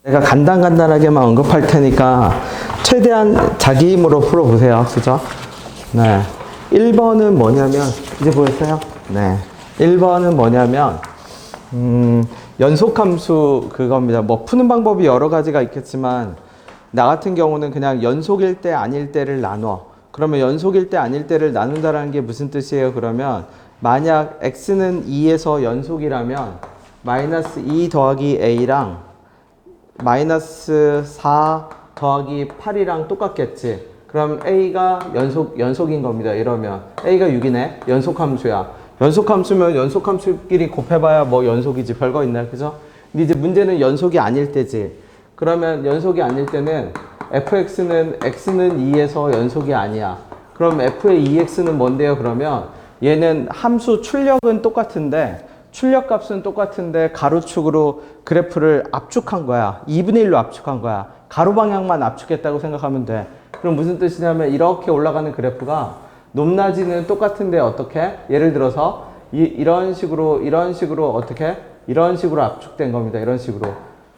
내가 간단하게만 언급할 테니까 최대한 자기 힘으로 풀어보세요. 그죠? 네. 1번은 뭐냐면, 이제 보였어요? 네. 1번은 뭐냐면, 연속함수 그겁니다. 뭐 푸는 방법이 여러 가지가 있겠지만, 나 같은 경우는 그냥 연속일 때 아닐 때를 나눠. 그러면 연속일 때 아닐 때를 나눈다라는 게 무슨 뜻이에요? 그러면 만약 x는 2에서 연속이라면 마이너스 2 더하기 a랑 마이너스 4 더하기 8이랑 똑같겠지. 그럼 a가 연속인 겁니다. 이러면 a가 6이네. 연속함수야. 연속함수면 연속함수끼리 곱해봐야 뭐 연속이지. 별거 있나요? 그죠? 근데 이제 문제는 연속이 아닐 때지. 그러면 연속이 아닐 때는 fx는 x는 2에서 연속이 아니야. 그럼 f의 2x는 뭔데요? 그러면 얘는 함수 출력은 똑같은데 출력값은 똑같은데 가로축으로 그래프를 압축한 거야. 2분의 1로 압축한 거야. 가로 방향만 압축했다고 생각하면 돼. 그럼 무슨 뜻이냐면 이렇게 올라가는 그래프가 높낮이는 똑같은데 어떻게? 예를 들어서 이런 식으로 어떻게? 이런 식으로 압축된 겁니다. 이런 식으로.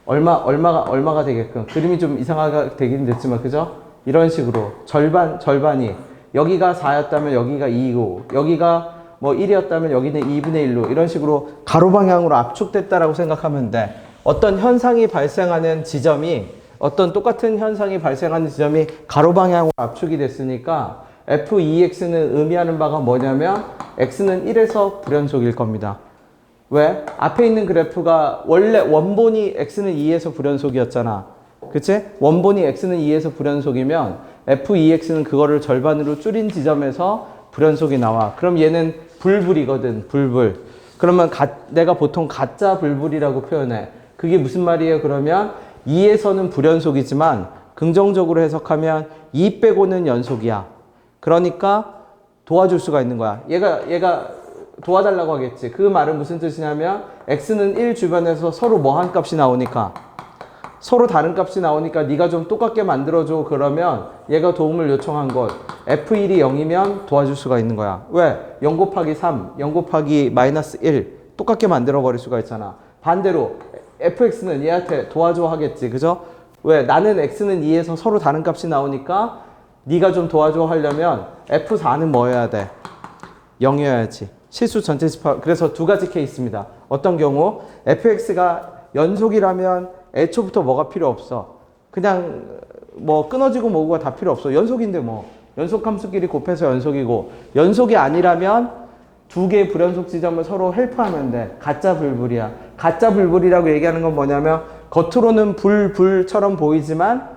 얼마가 되게끔. 그림이 좀 이상하게 되긴 됐지만, 그죠? 이런 식으로. 절반이. 여기가 4였다면 여기가 2이고, 여기가 뭐 1이었다면 여기는 2분의 1로, 이런 식으로 가로 방향으로 압축됐다라고 생각하면 돼. 어떤 현상이 발생하는 지점이, 어떤 똑같은 현상이 발생하는 지점이 가로 방향으로 압축이 됐으니까, f2x는 의미하는 바가 뭐냐면, x는 1에서 불연속일 겁니다. 왜? 앞에 있는 그래프가 원래 원본이 x는 2에서 불연속이었잖아. 그치? 원본이 x는 2에서 불연속이면 f2x는 그거를 절반으로 줄인 지점에서 불연속이 나와. 그럼 얘는 불불이거든. 불불. 그러면 내가 보통 가짜 불불이라고 표현해. 그게 무슨 말이에요? 그러면 2에서는 불연속이지만 긍정적으로 해석하면 2 빼고는 연속이야. 그러니까 도와줄 수가 있는 거야. 얘가 도와달라고 하겠지. 그 말은 무슨 뜻이냐면 x는 1 주변에서 서로 뭐 한 값이 나오니까 서로 다른 값이 나오니까 네가 좀 똑같게 만들어줘. 그러면 얘가 도움을 요청한 것 f1이 0이면 도와줄 수가 있는 거야. 왜? 0 곱하기 3, 0 곱하기 마이너스 1 똑같게 만들어 버릴 수가 있잖아. 반대로 fx는 얘한테 도와줘 하겠지. 그죠? 왜? 나는 x는 2에서 서로 다른 값이 나오니까 네가 좀 도와줘 하려면 f4는 뭐여야 돼? 0이어야지. 실수 전체 집합. 그래서 두 가지 케이스입니다. 어떤 경우 fx가 연속이라면 애초부터 뭐가 필요 없어. 그냥 뭐 끊어지고 뭐가 다 필요 없어. 연속인데 뭐. 연속 함수끼리 곱해서 연속이고, 연속이 아니라면 두 개의 불연속 지점을 서로 헬프하면 돼. 가짜 불불이야. 가짜 불불이라고 얘기하는 건 뭐냐면 겉으로는 불처럼 보이지만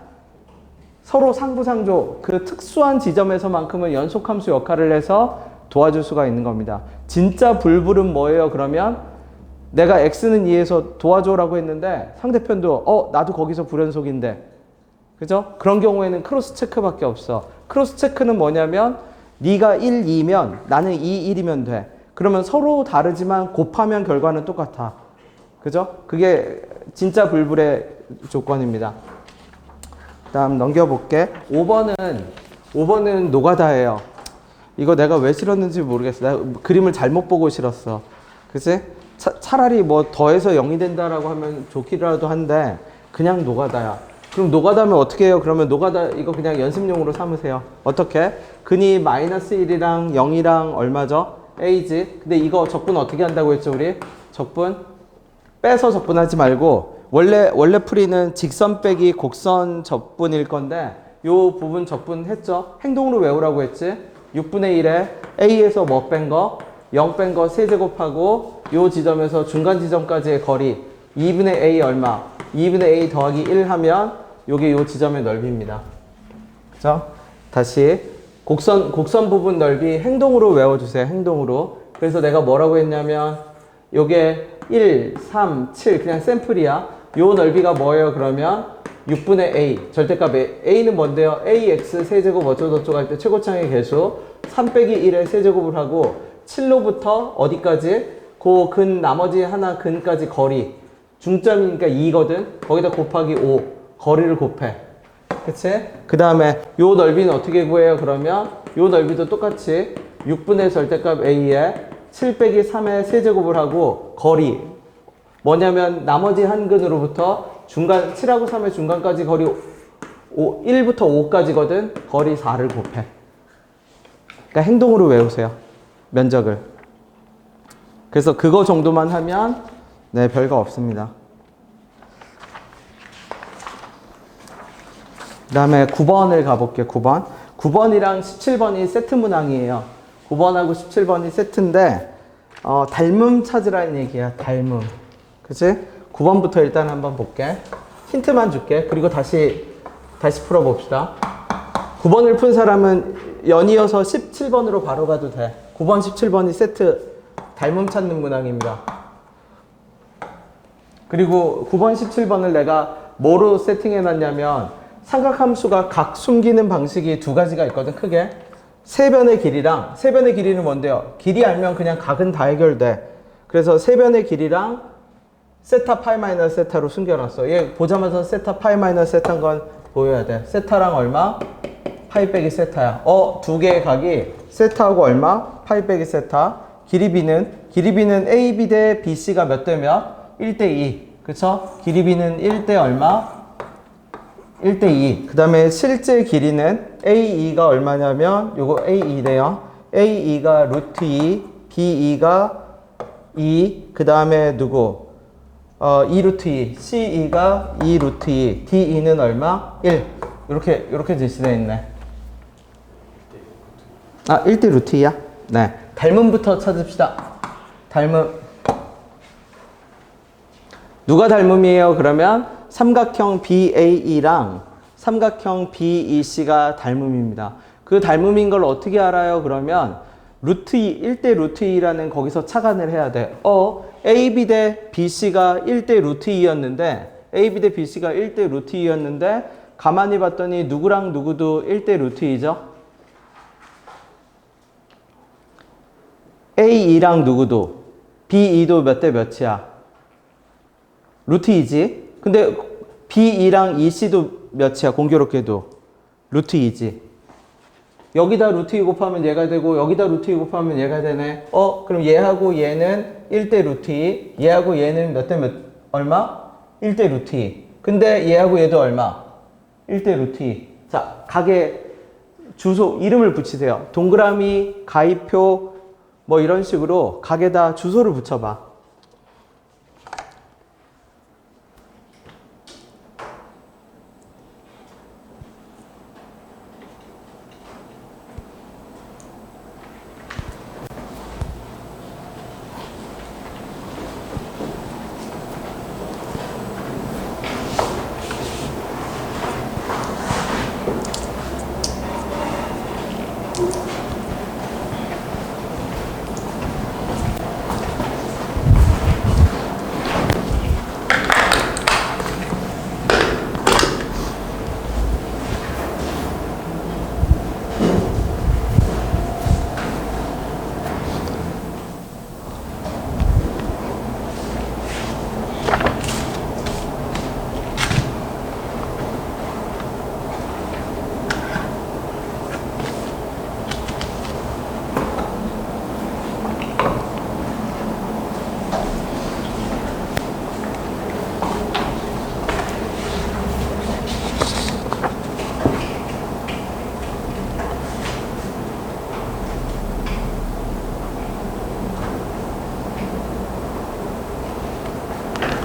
서로 상부상조 그 특수한 지점에서만큼은 연속함수 역할을 해서 도와줄 수가 있는 겁니다. 진짜 불불은 뭐예요? 그러면 내가 x는 2에서 도와줘라고 했는데 상대편도 나도 거기서 불연속인데, 그죠? 그런 경우에는 크로스 체크밖에 없어. 크로스 체크는 뭐냐면 네가 1, 2면 나는 2, 1이면 돼. 그러면 서로 다르지만 곱하면 결과는 똑같아. 그죠? 그게 진짜 불불의 조건입니다. 다음 넘겨볼게. 5번은 노가다예요. 이거 내가 왜 실었는지 모르겠어. 내가 그림을 잘못 보고 실었어. 그치? 차라리 뭐 더해서 0이 된다라고 하면 좋기라도 한데 그냥 노가다야. 그럼 노가다면 어떻게 해요? 그러면 노가다 이거 그냥 연습용으로 삼으세요. 어떻게? 근이 마이너스 1이랑 0이랑 얼마죠? a지. 근데 이거 적분 어떻게 한다고 했죠 우리? 적분 빼서 적분하지 말고 원래 풀이는 직선 빼기 곡선 적분일 건데 요 부분 적분했죠? 행동으로 외우라고 했지? 6분의 1에 a에서 뭐 뺀 거? 0 뺀 거 세제곱하고 요 지점에서 중간 지점까지의 거리 2분의 a 얼마? 2분의 a 더하기 1 하면 요게 요 지점의 넓이입니다. 그죠? 다시 곡선 부분 넓이 행동으로 외워주세요. 행동으로. 그래서 내가 뭐라고 했냐면 요게 1, 3, 7 그냥 샘플이야. 요 넓이가 뭐예요? 그러면 6분의 a 절대값 a는 뭔데요? ax 세제곱 어쩌고저쩌고 할 때 최고창의 개수 3 빼기 1의 세제곱을 하고 7로부터 어디까지? 그 근 나머지 하나 근까지 거리 중점이니까 2거든. 거기다 곱하기 5 거리를 곱해. 그치? 그 다음에 요 넓이는 어떻게 구해요? 그러면 요 넓이도 똑같이 6분의 절대값 a에 7 빼기 3의 세제곱을 하고 거리 뭐냐면 나머지 한 근으로부터 중간 7하고 3의 중간까지 거리 1부터 5까지거든. 거리 4를 곱해. 그러니까 행동으로 외우세요. 면적을. 그래서 그거 정도만 하면 네, 별거 없습니다. 그 다음에 9번을 가볼게요. 9번. 9번이랑 17번이 세트 문항이에요. 9번하고 17번이 세트인데 닮음 찾으라는 얘기야. 닮음. 그치? 9번부터 일단 한번 볼게. 힌트만 줄게. 그리고 다시 풀어봅시다. 9번을 푼 사람은 연이어서 17번으로 바로 가도 돼. 9번, 17번이 세트 닮음 찾는 문항입니다. 그리고 9번, 17번을 내가 뭐로 세팅해놨냐면 삼각함수가 각 숨기는 방식이 두 가지가 있거든. 크게 세변의 길이랑, 세변의 길이는 뭔데요? 길이 알면 그냥 각은 다 해결돼. 그래서 세변의 길이랑 세타 파이 마이너스 세타로 숨겨놨어. 얘 보자마자 세타 파이 마이너스 세타인 건 보여야 돼. 세타랑 얼마? 파이 빼기 세타야. 두 개의 각이 세타하고 얼마? 파이 빼기 세타. 길이비는 AB 대 BC가 몇 대 몇? 1대 2. 그쵸? 길이비는 1대 얼마? 1대 2. 그 다음에 실제 길이는 AE가 얼마냐면 요거 AE래요. AE가 루트 2, BE가 2, 그 다음에 누구? 2 루트 2, CE가 2 루트 2, DE는 얼마? 1. 이렇게 제시되어 있네. 1대 루트 2야? 네. 닮음부터 찾읍시다. 닮음. 누가 닮음이에요? 그러면 삼각형 BAE랑 삼각형 BEC가 닮음입니다. 그 닮음인 걸 어떻게 알아요? 그러면 루트 2, 1대 루트 2라는 거기서 착안을 해야 돼. AB 대 BC가 1대 루트 2였는데 AB 대 BC가 1대 루트 2였는데 가만히 봤더니 누구랑 누구도 1대 루트 2죠? AE랑 누구도 BE도 몇 대 몇이야? 루트 2지. 근데 BE랑 EC도 몇이야? 공교롭게도 루트 2지. 여기다 루트 2 곱하면 얘가 되고 여기다 루트 2 곱하면 얘가 되네. 그럼 얘하고 얘는 1대 루트 2, 얘하고 얘는 몇 대 몇 얼마? 1대 루트 2. 근데 얘하고 얘도 얼마? 1대 루트 2. 자, 각의 주소 이름을 붙이세요. 동그라미, 가위표 뭐 이런 식으로 각에다 주소를 붙여봐.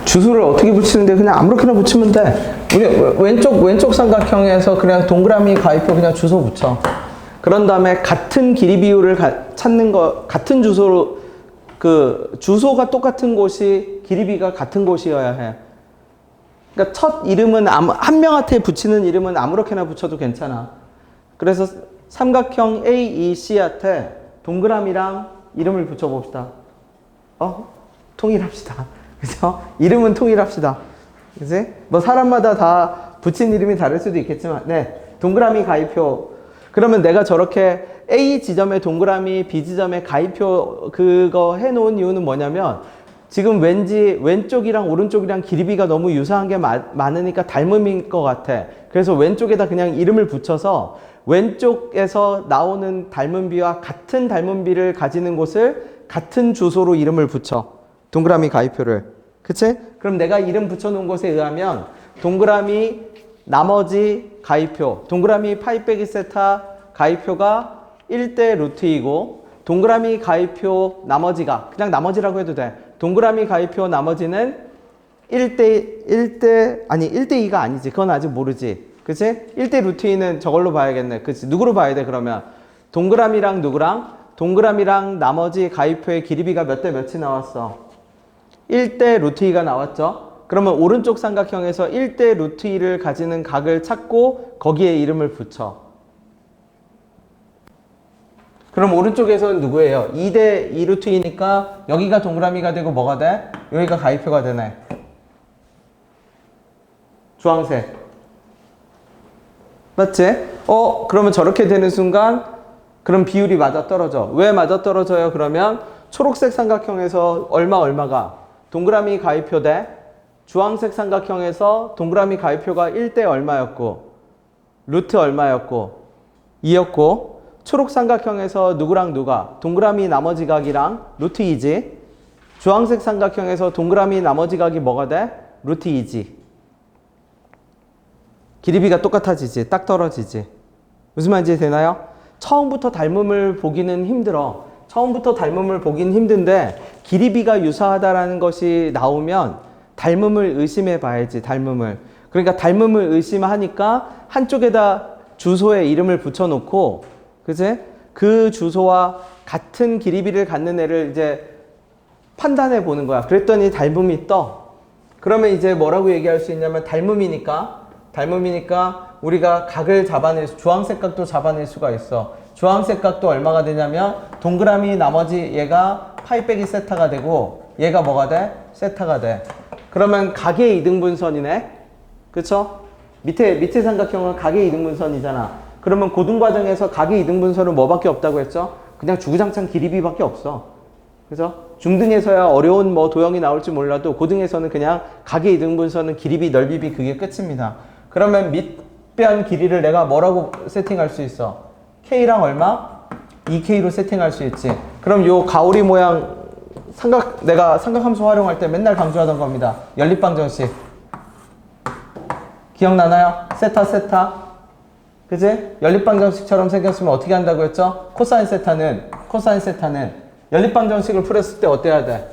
주소를 어떻게 붙이는데 그냥 아무렇게나 붙이면 돼. 우리 왼쪽 삼각형에서 그냥 동그라미 가위표 그냥 주소 붙여. 그런 다음에 같은 길이 비율을 찾는 거, 같은 주소로 그 주소가 똑같은 곳이 길이비가 같은 곳이어야 해. 그러니까 첫 이름은 한 명한테 붙이는 이름은 아무렇게나 붙여도 괜찮아. 그래서 삼각형 AEC한테 동그라미랑 이름을 붙여봅시다. 통일합시다. 그죠? 이름은 통일합시다. 그지? 뭐 사람마다 다 붙인 이름이 다를 수도 있겠지만, 네. 동그라미 가위표. 그러면 내가 저렇게 A 지점에 동그라미, B 지점에 가위표 그거 해놓은 이유는 뭐냐면, 지금 왠지 왼쪽이랑 오른쪽이랑 길이비가 너무 유사한 게 많으니까 닮음인 것 같아. 그래서 왼쪽에다 그냥 이름을 붙여서 왼쪽에서 나오는 닮음비와 같은 닮음비를 가지는 곳을 같은 주소로 이름을 붙여. 동그라미 가위표를. 그치? 그럼 내가 이름 붙여놓은 것에 의하면 동그라미 나머지 가위표, 동그라미 파이 빼기 세타 가위표가 1대 루트 2고 동그라미 가위표 나머지가 그냥 나머지라고 해도 돼. 동그라미 가위표 나머지는 1대 2가 아니지. 그건 아직 모르지. 그치? 1대 루트 2는 저걸로 봐야겠네. 그치? 누구로 봐야 돼 그러면? 동그라미랑 누구랑? 동그라미랑 나머지 가위표의 길이비가 몇 대 몇이 나왔어? 1대 루트 2가 나왔죠? 그러면 오른쪽 삼각형에서 1대 루트 2를 가지는 각을 찾고 거기에 이름을 붙여. 그럼 오른쪽에서는 누구예요? 2대 2 루트 2니까 여기가 동그라미가 되고 뭐가 돼? 여기가 가위표가 되네. 주황색. 맞지? 그러면 저렇게 되는 순간 그럼 비율이 맞아떨어져. 왜 맞아떨어져요? 그러면 초록색 삼각형에서 얼마가? 동그라미 가위표 대 주황색 삼각형에서 동그라미 가위표가 1대 얼마였고 루트 얼마였고 2였고 초록 삼각형에서 누구랑 누가? 동그라미 나머지 각이랑 루트 2지. 주황색 삼각형에서 동그라미 나머지 각이 뭐가 돼? 루트 2지. 길이비가 똑같아지지. 딱 떨어지지. 무슨 말인지 되나요? 처음부터 닮음을 보기는 힘들어. 처음부터 닮음을 보긴 힘든데 길이비가 유사하다라는 것이 나오면 닮음을 의심해 봐야지. 닮음을. 그러니까 닮음을 의심하니까 한쪽에다 주소에 이름을 붙여놓고 그치? 그 주소와 같은 길이비를 갖는 애를 이제 판단해 보는 거야. 그랬더니 닮음이 떠. 그러면 이제 뭐라고 얘기할 수 있냐면 닮음이니까 우리가 각을 잡아낼 주황색 각도 잡아낼 수가 있어. 주황색 각도 얼마가 되냐면 동그라미 나머지 얘가 파이 빼기 세타가 되고 얘가 뭐가 돼? 세타가 돼. 그러면 각의 이등분선이네. 그쵸? 밑에 삼각형은 각의 이등분선이잖아. 그러면 고등과정에서 각의 이등분선은 뭐밖에 없다고 했죠? 그냥 주구장창 길이비밖에 없어. 그죠? 중등에서야 어려운 뭐 도형이 나올지 몰라도 고등에서는 그냥 각의 이등분선은 길이비, 넓이비 그게 끝입니다. 그러면 밑변 길이를 내가 뭐라고 세팅할 수 있어? K랑 얼마? 2K로 세팅할 수 있지. 그럼 요 가오리 모양 내가 삼각함수 활용할 때 맨날 강조하던 겁니다. 연립방정식. 기억나나요? 세타. 그지? 연립방정식처럼 생겼으면 어떻게 한다고 했죠? 코사인 세타는 연립방정식을 풀었을 때 어때야 돼?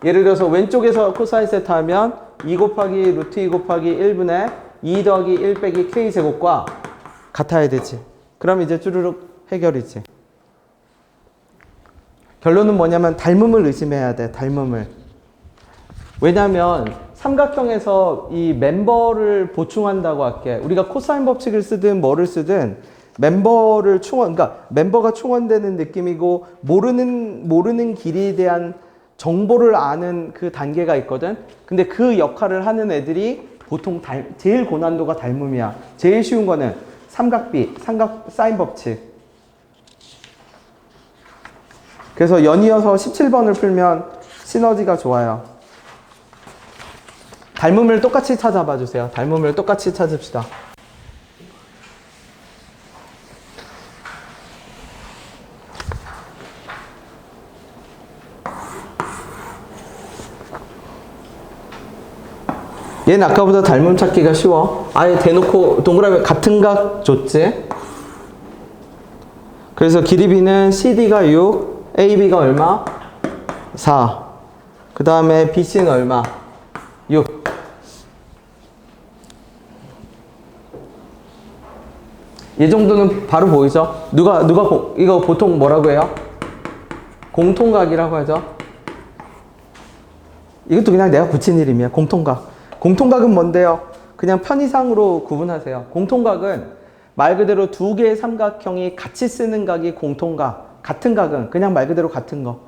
예를 들어서 왼쪽에서 코사인 세타 하면 2 곱하기 루트 2 곱하기 1분의 2 더하기 1 빼기 K제곱과 같아야 되지. 그럼 이제 쭈루룩 해결이지. 결론은 뭐냐면 닮음을 의심해야 돼. 닮음을. 왜냐면 삼각형에서 이 멤버를 보충한다고 할게. 우리가 코사인 법칙을 쓰든 뭐를 쓰든 멤버가 충원되는 느낌이고 모르는 길이에 대한 정보를 아는 그 단계가 있거든. 근데 그 역할을 하는 애들이 보통 제일 고난도가 닮음이야. 제일 쉬운 거는 사인 법칙. 그래서 연이어서 17번을 풀면 시너지가 좋아요. 닮음을 똑같이 찾아봐 주세요. 닮음을 똑같이 찾읍시다. 얘는 아까보다 닮음 찾기가 쉬워. 아예 대놓고 동그라미 같은 각 줬지. 그래서 길이비는 CD가 6, AB가 얼마? 4. 그 다음에 BC는 얼마? 6. 이 정도는 바로 보이죠? 이거 보통 뭐라고 해요? 공통각이라고 하죠. 이것도 그냥 내가 붙인 이름이야. 공통각. 공통각은 뭔데요? 그냥 편의상으로 구분하세요. 공통각은 말 그대로 두 개의 삼각형이 같이 쓰는 각이 공통각. 같은 각은 그냥 말 그대로 같은 거.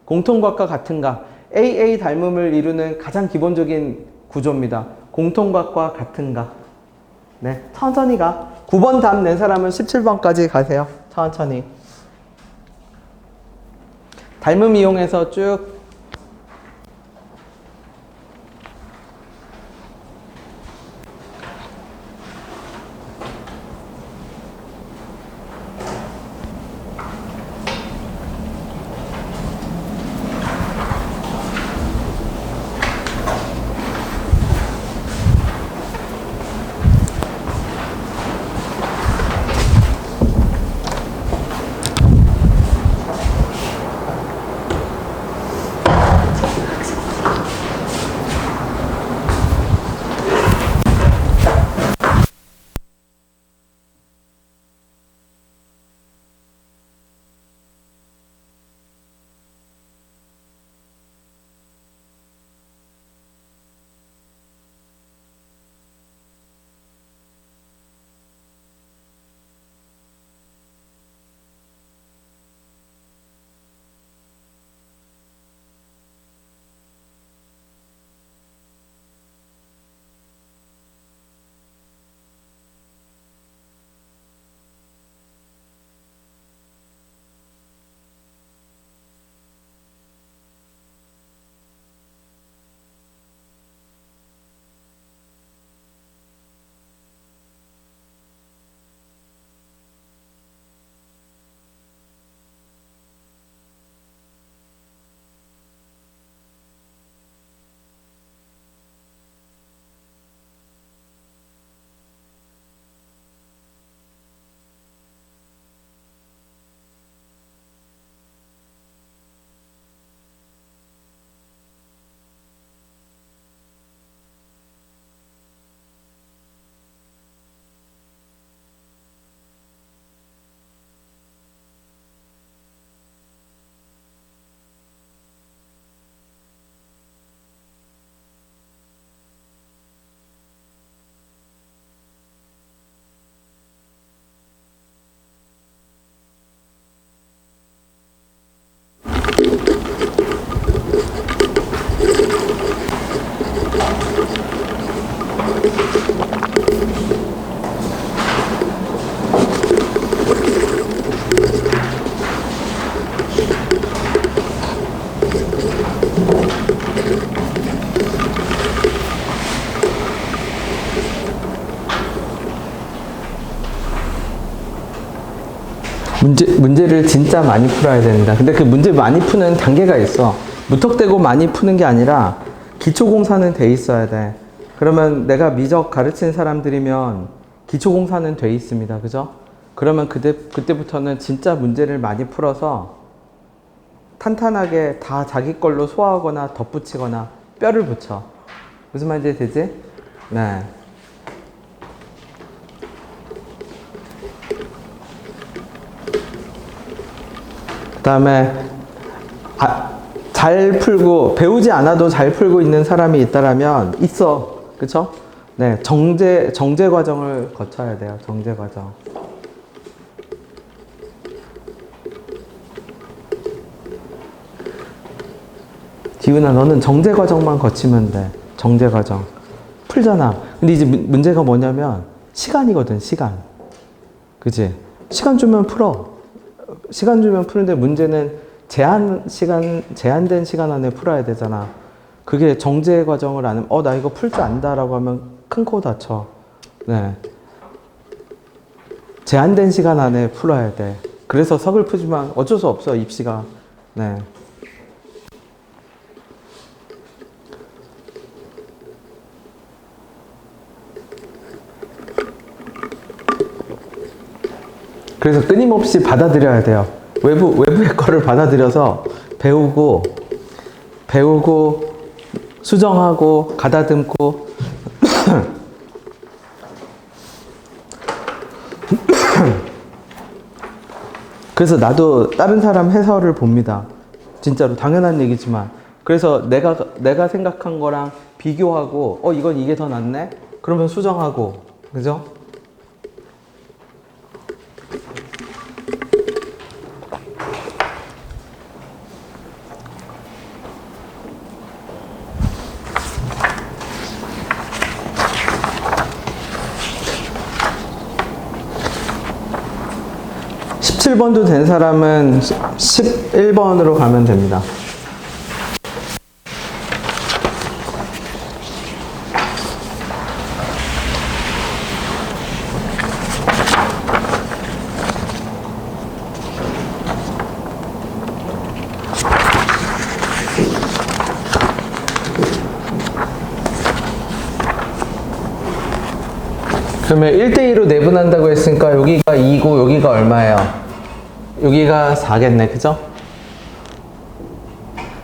공통각과 같은 각. AA 닮음을 이루는 가장 기본적인 구조입니다. 공통각과 같은 각. 네, 천천히 가. 9번 답 낸 사람은 17번까지 가세요. 천천히. 닮음 이용해서 쭉. 문제를 진짜 많이 풀어야 된다. 근데 그 문제 많이 푸는 단계가 있어. 무턱대고 많이 푸는 게 아니라 기초공사는 돼 있어야 돼. 그러면 내가 미적 가르친 사람들이면 기초공사는 돼 있습니다. 그죠? 그러면 그때부터는 진짜 문제를 많이 풀어서 탄탄하게 다 자기 걸로 소화하거나 덧붙이거나 뼈를 붙여. 무슨 말인지 되지? 네. 그 다음에 잘 풀고 배우지 않아도 잘 풀고 있는 사람이 있다라면 있어. 그쵸? 네. 정제 과정을 거쳐야 돼요. 정제 과정. 지훈아, 너는 정제 과정만 거치면 돼. 정제 과정. 풀잖아. 근데 이제 문제가 뭐냐면 시간이거든, 시간. 그치? 시간 주면 풀어. 시간 주면 푸는데 문제는 제한된 시간 안에 풀어야 되잖아. 그게 정제 과정을 안 하면, 나 이거 풀 줄 안다라고 하면 큰 코 다쳐. 네. 제한된 시간 안에 풀어야 돼. 그래서 서글프지만 어쩔 수 없어, 입시가. 네. 그래서 끊임없이 받아들여야 돼요. 외부의 거를 받아들여서 배우고, 수정하고, 가다듬고. 그래서 나도 다른 사람 해설을 봅니다. 진짜로 당연한 얘기지만. 그래서 내가 생각한 거랑 비교하고, 이건 이게 더 낫네? 그러면 수정하고. 그죠? (17번도) 된 사람은 11번으로 가면 됩니다. 그러면 1대2로 내분한다고 했으니까 여기가 2고 여기가 얼마예요? 여기가 4겠네, 그죠?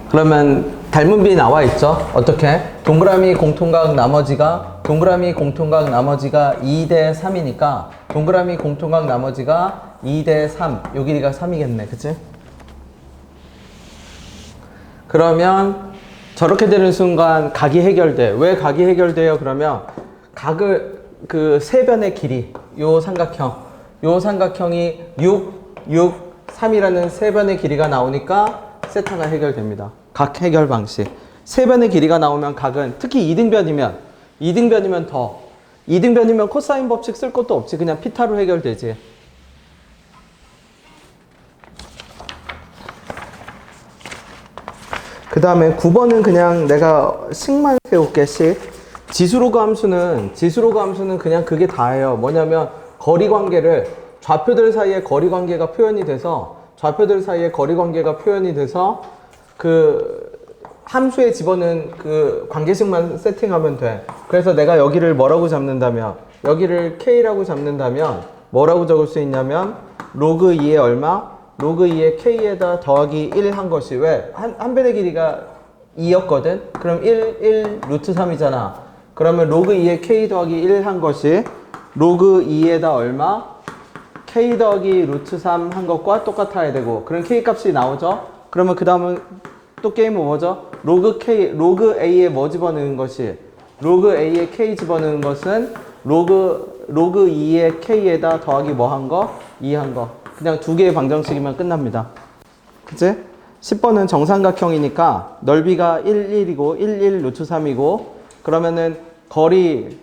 그러면 닮은 비 나와 있죠? 어떻게? 동그라미 공통각 나머지가 2대 3이니까 동그라미 공통각 나머지가 2대 3, 요 길이가 3이겠네, 그치? 그러면 저렇게 되는 순간 각이 해결돼. 왜 각이 해결돼요? 그러면 각을 그 세 변의 길이, 요 삼각형이 6, 3이라는 세 변의 길이가 나오니까 세타가 해결됩니다. 각 해결 방식. 세 변의 길이가 나오면 각은 특히 2등변이면 더. 2등변이면 코사인 법칙 쓸 것도 없지. 그냥 피타로 해결되지. 그 다음에 9번은 그냥 내가 식만 세울게, 식. 지수로그 함수는 그냥 그게 다예요. 뭐냐면 거리 관계를 좌표들 사이의 거리 관계가 표현이 돼서 그 함수에 집어넣은 그 관계식만 세팅하면 돼. 그래서 내가 여기를 뭐라고 잡는다면, 여기를 k라고 잡는다면 뭐라고 적을 수 있냐면 로그 2에 얼마? 로그 2에 k에다 더하기 1 한 것이, 왜? 한 변의 길이가 2였거든? 그럼 1 루트 3이잖아. 그러면 로그 2에 k 더하기 1 한 것이 로그 2에다 얼마? k 더하기 루트 3 한 것과 똑같아야 되고, 그럼 k 값이 나오죠? 그러면 그 다음은 또 게임은 뭐죠? 로그 a에 뭐 집어넣는 것이, 로그 a에 k 집어넣는 것은 로그 2에 k에다 더하기 뭐 한 거? 2 한 거. 그냥 두 개의 방정식이면 끝납니다. 그치? 10번은 정삼각형이니까 넓이가 1, 1 루트 3이고, 그러면은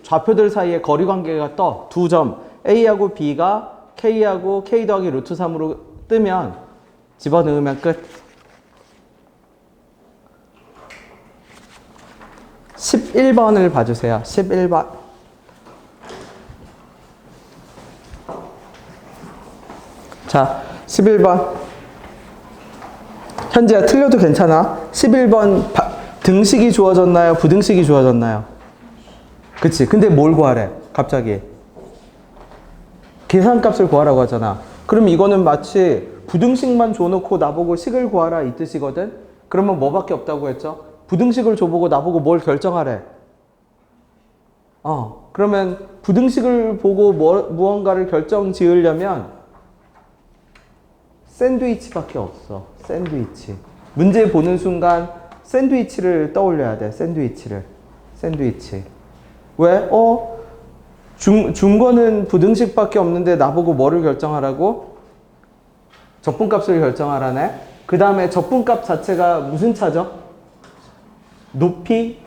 좌표들 사이의 거리 관계가 떠. 두 점. A하고 B가 K하고 K 더하기 루트 3으로 뜨면 집어넣으면 끝. 11번을 봐주세요. 11번. 자, 11번. 현지야, 틀려도 괜찮아. 11번 등식이 주어졌나요? 부등식이 주어졌나요? 그치. 근데 뭘 구하래? 갑자기. 계산값을 구하라고 하잖아. 그럼 이거는 마치 부등식만 줘놓고 나보고 식을 구하라 이 뜻이거든? 그러면 뭐밖에 없다고 했죠? 부등식을 줘보고 나보고 뭘 결정하래? 그러면 부등식을 보고 무언가를 결정 지으려면 샌드위치밖에 없어. 샌드위치. 문제 보는 순간 샌드위치를 떠올려야 돼. 샌드위치를. 샌드위치. 왜? 준 거는 부등식밖에 없는데 나보고 뭐를 결정하라고? 적분값을 결정하라네. 그 다음에 적분값 자체가 무슨 차죠? 높이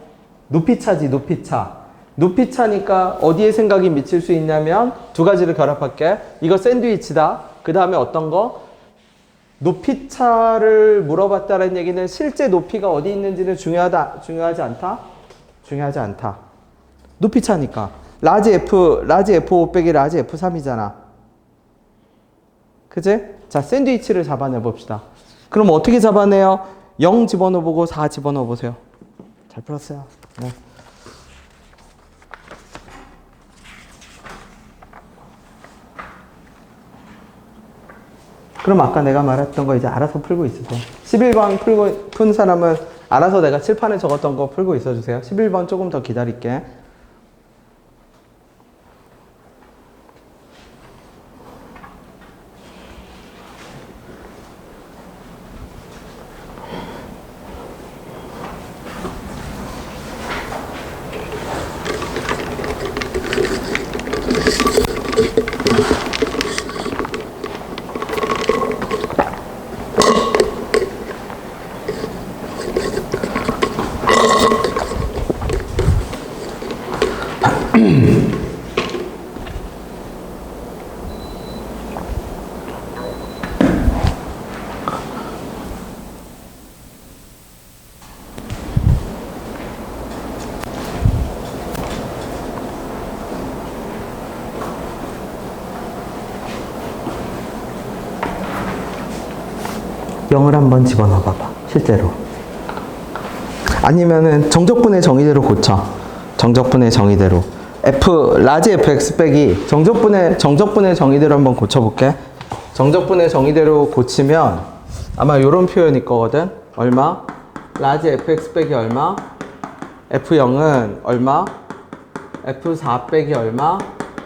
차지, 높이 차. 높이 차니까 어디에 생각이 미칠 수 있냐면 두 가지를 결합할게. 이거 샌드위치다. 그 다음에 어떤 거? 높이 차를 물어봤다는 얘기는 실제 높이가 어디 있는지는 중요하지 않다? 중요하지 않다. 높이 차니까. 라지 F5 빼기 라지 F3이잖아. 그치? 자, 샌드위치를 잡아내 봅시다. 그럼 어떻게 잡아내요? 0 집어넣어 보고 4 집어넣어 보세요. 잘 풀었어요. 네. 그럼 아까 내가 말했던 거 이제 알아서 풀고 있으세요. 11번 푼 사람은 알아서 내가 칠판에 적었던 거 풀고 있어주세요. 11번 조금 더 기다릴게. 영을 한번 집어넣어 봐봐. 실제로. 아니면은 정적분의 정의대로 고쳐. 정적분의 정의대로. 라지 fx 빼기 정적분의 정의대로 한번 고쳐볼게. 정적분의 정의대로 고치면 아마 이런 표현일 거거든. 얼마? 라지 fx 빼기 얼마? f0은 얼마? f4 빼기 얼마?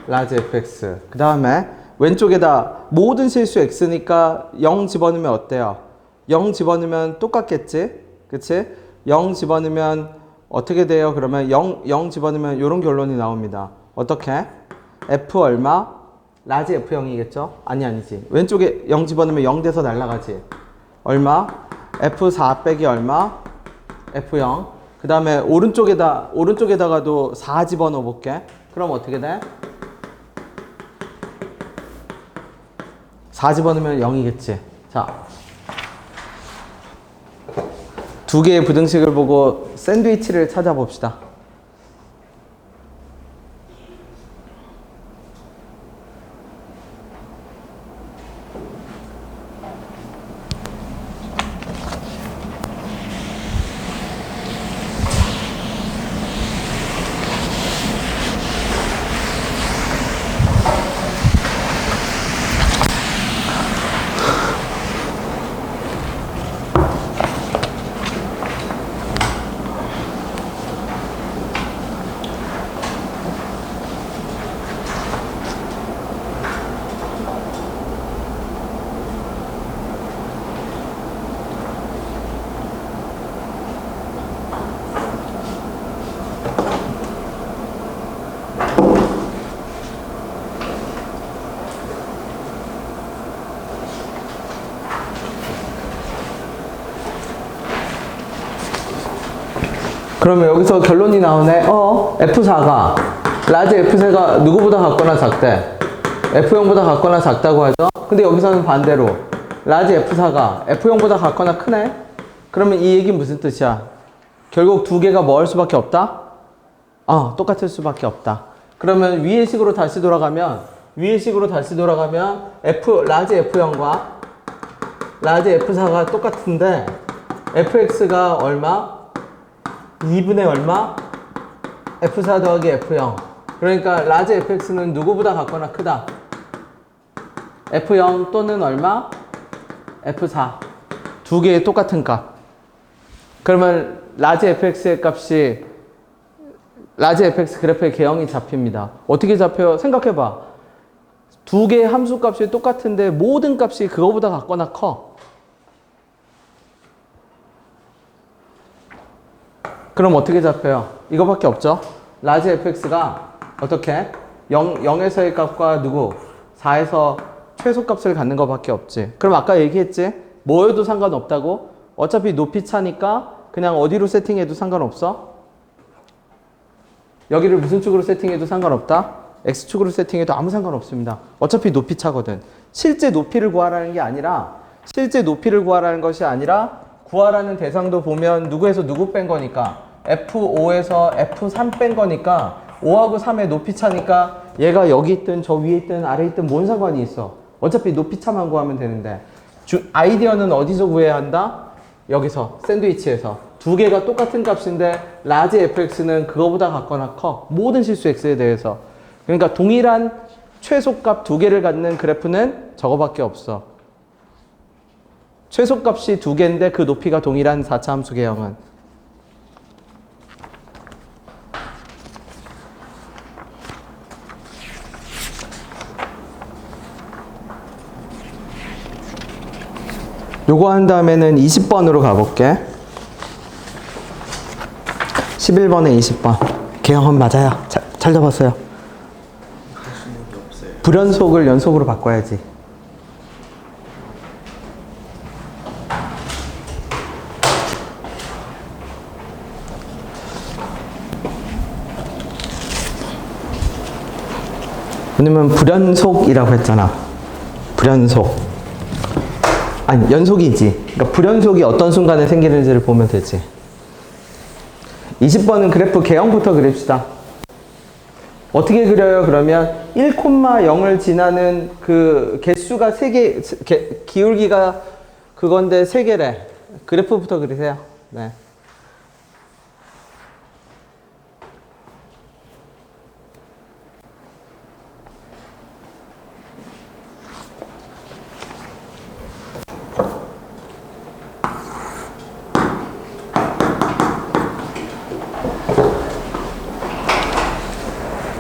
라지 fx. 그 다음에 왼쪽에다 모든 실수 x니까 0 집어넣으면 어때요? 0 집어넣으면 똑같겠지? 그치? 0 집어넣으면 어떻게 돼요? 그러면 0 집어넣으면 이런 결론이 나옵니다. 어떻게? F 얼마? 라지 F0이겠죠? 아니지. 왼쪽에 0 집어넣으면 0 돼서 날아가지. 얼마? F4 빼기 얼마? F0. 그 다음에 오른쪽에다가도 4 집어넣어 볼게. 그럼 어떻게 돼? 4 집어넣으면 0이겠지. 자. 두 개의 부등식을 보고 샌드위치를 찾아봅시다. 그러면 여기서 결론이 나오네. F4가 라지 F4가 누구보다 같거나 작대. F0보다 같거나 작다고 하죠. 근데 여기서는 반대로 라지 F4가 F0보다 같거나 크네. 그러면 이 얘기는 무슨 뜻이야? 결국 두 개가 뭐 할 수밖에 없다? 똑같을 수밖에 없다. 그러면 위의 식으로 다시 돌아가면 라지 F0과 라지 F4가 똑같은데 fx가 얼마? 2분의 얼마? F4 더하기 F0. 그러니까 라지 fx는 누구보다 같거나 크다. F0 또는 얼마? F4. 두 개의 똑같은 값. 그러면 라지 fx의 값이 라지 fx 그래프의 개형이 잡힙니다. 어떻게 잡혀요? 생각해봐. 두 개의 함수 값이 똑같은데 모든 값이 그거보다 같거나 커. 그럼 어떻게 잡혀요? 이거밖에 없죠? 라지 fx가 어떻게? 0에서의 값과 누구? 4에서 최소값을 갖는 것밖에 없지. 그럼 아까 얘기했지? 뭐여도 상관없다고? 어차피 높이 차니까 그냥 어디로 세팅해도 상관없어? 여기를 무슨 축으로 세팅해도 상관없다? X축으로 세팅해도 아무 상관없습니다. 어차피 높이 차거든. 실제 높이를 구하라는 게 아니라 실제 높이를 구하라는 것이 아니라 구하라는 대상도 보면 누구에서 누구 뺀 거니까 F5에서 F3 뺀 거니까 5하고 3의 높이 차니까 얘가 여기 있든 저 위에 있든 아래에 있든 뭔 상관이 있어. 어차피 높이 차만 구하면 되는데 아이디어는 어디서 구해야 한다? 여기서 샌드위치에서 두 개가 똑같은 값인데 라지 fx는 그거보다 같거나 커. 모든 실수 x에 대해서. 그러니까 동일한 최소값 두 개를 갖는 그래프는 저거밖에 없어. 최소값이 두 개인데 그 높이가 동일한 4차 함수 개형은. 요거 한 다음에는 20번으로 가볼게. 11번에 20번. 개형은 맞아요. 잘 잡았어요. 불연속을 연속으로 바꿔야지. 왜냐면 불연속이라고 했잖아. 불연속. 아니, 연속이지. 그러니까 불연속이 어떤 순간에 생기는지를 보면 되지. 20번은 그래프 개형부터 그립시다. 어떻게 그려요? 그러면 1,0을 지나는 그 개수가 3개, 기울기가 그건데 3개래. 그래프부터 그리세요. 네.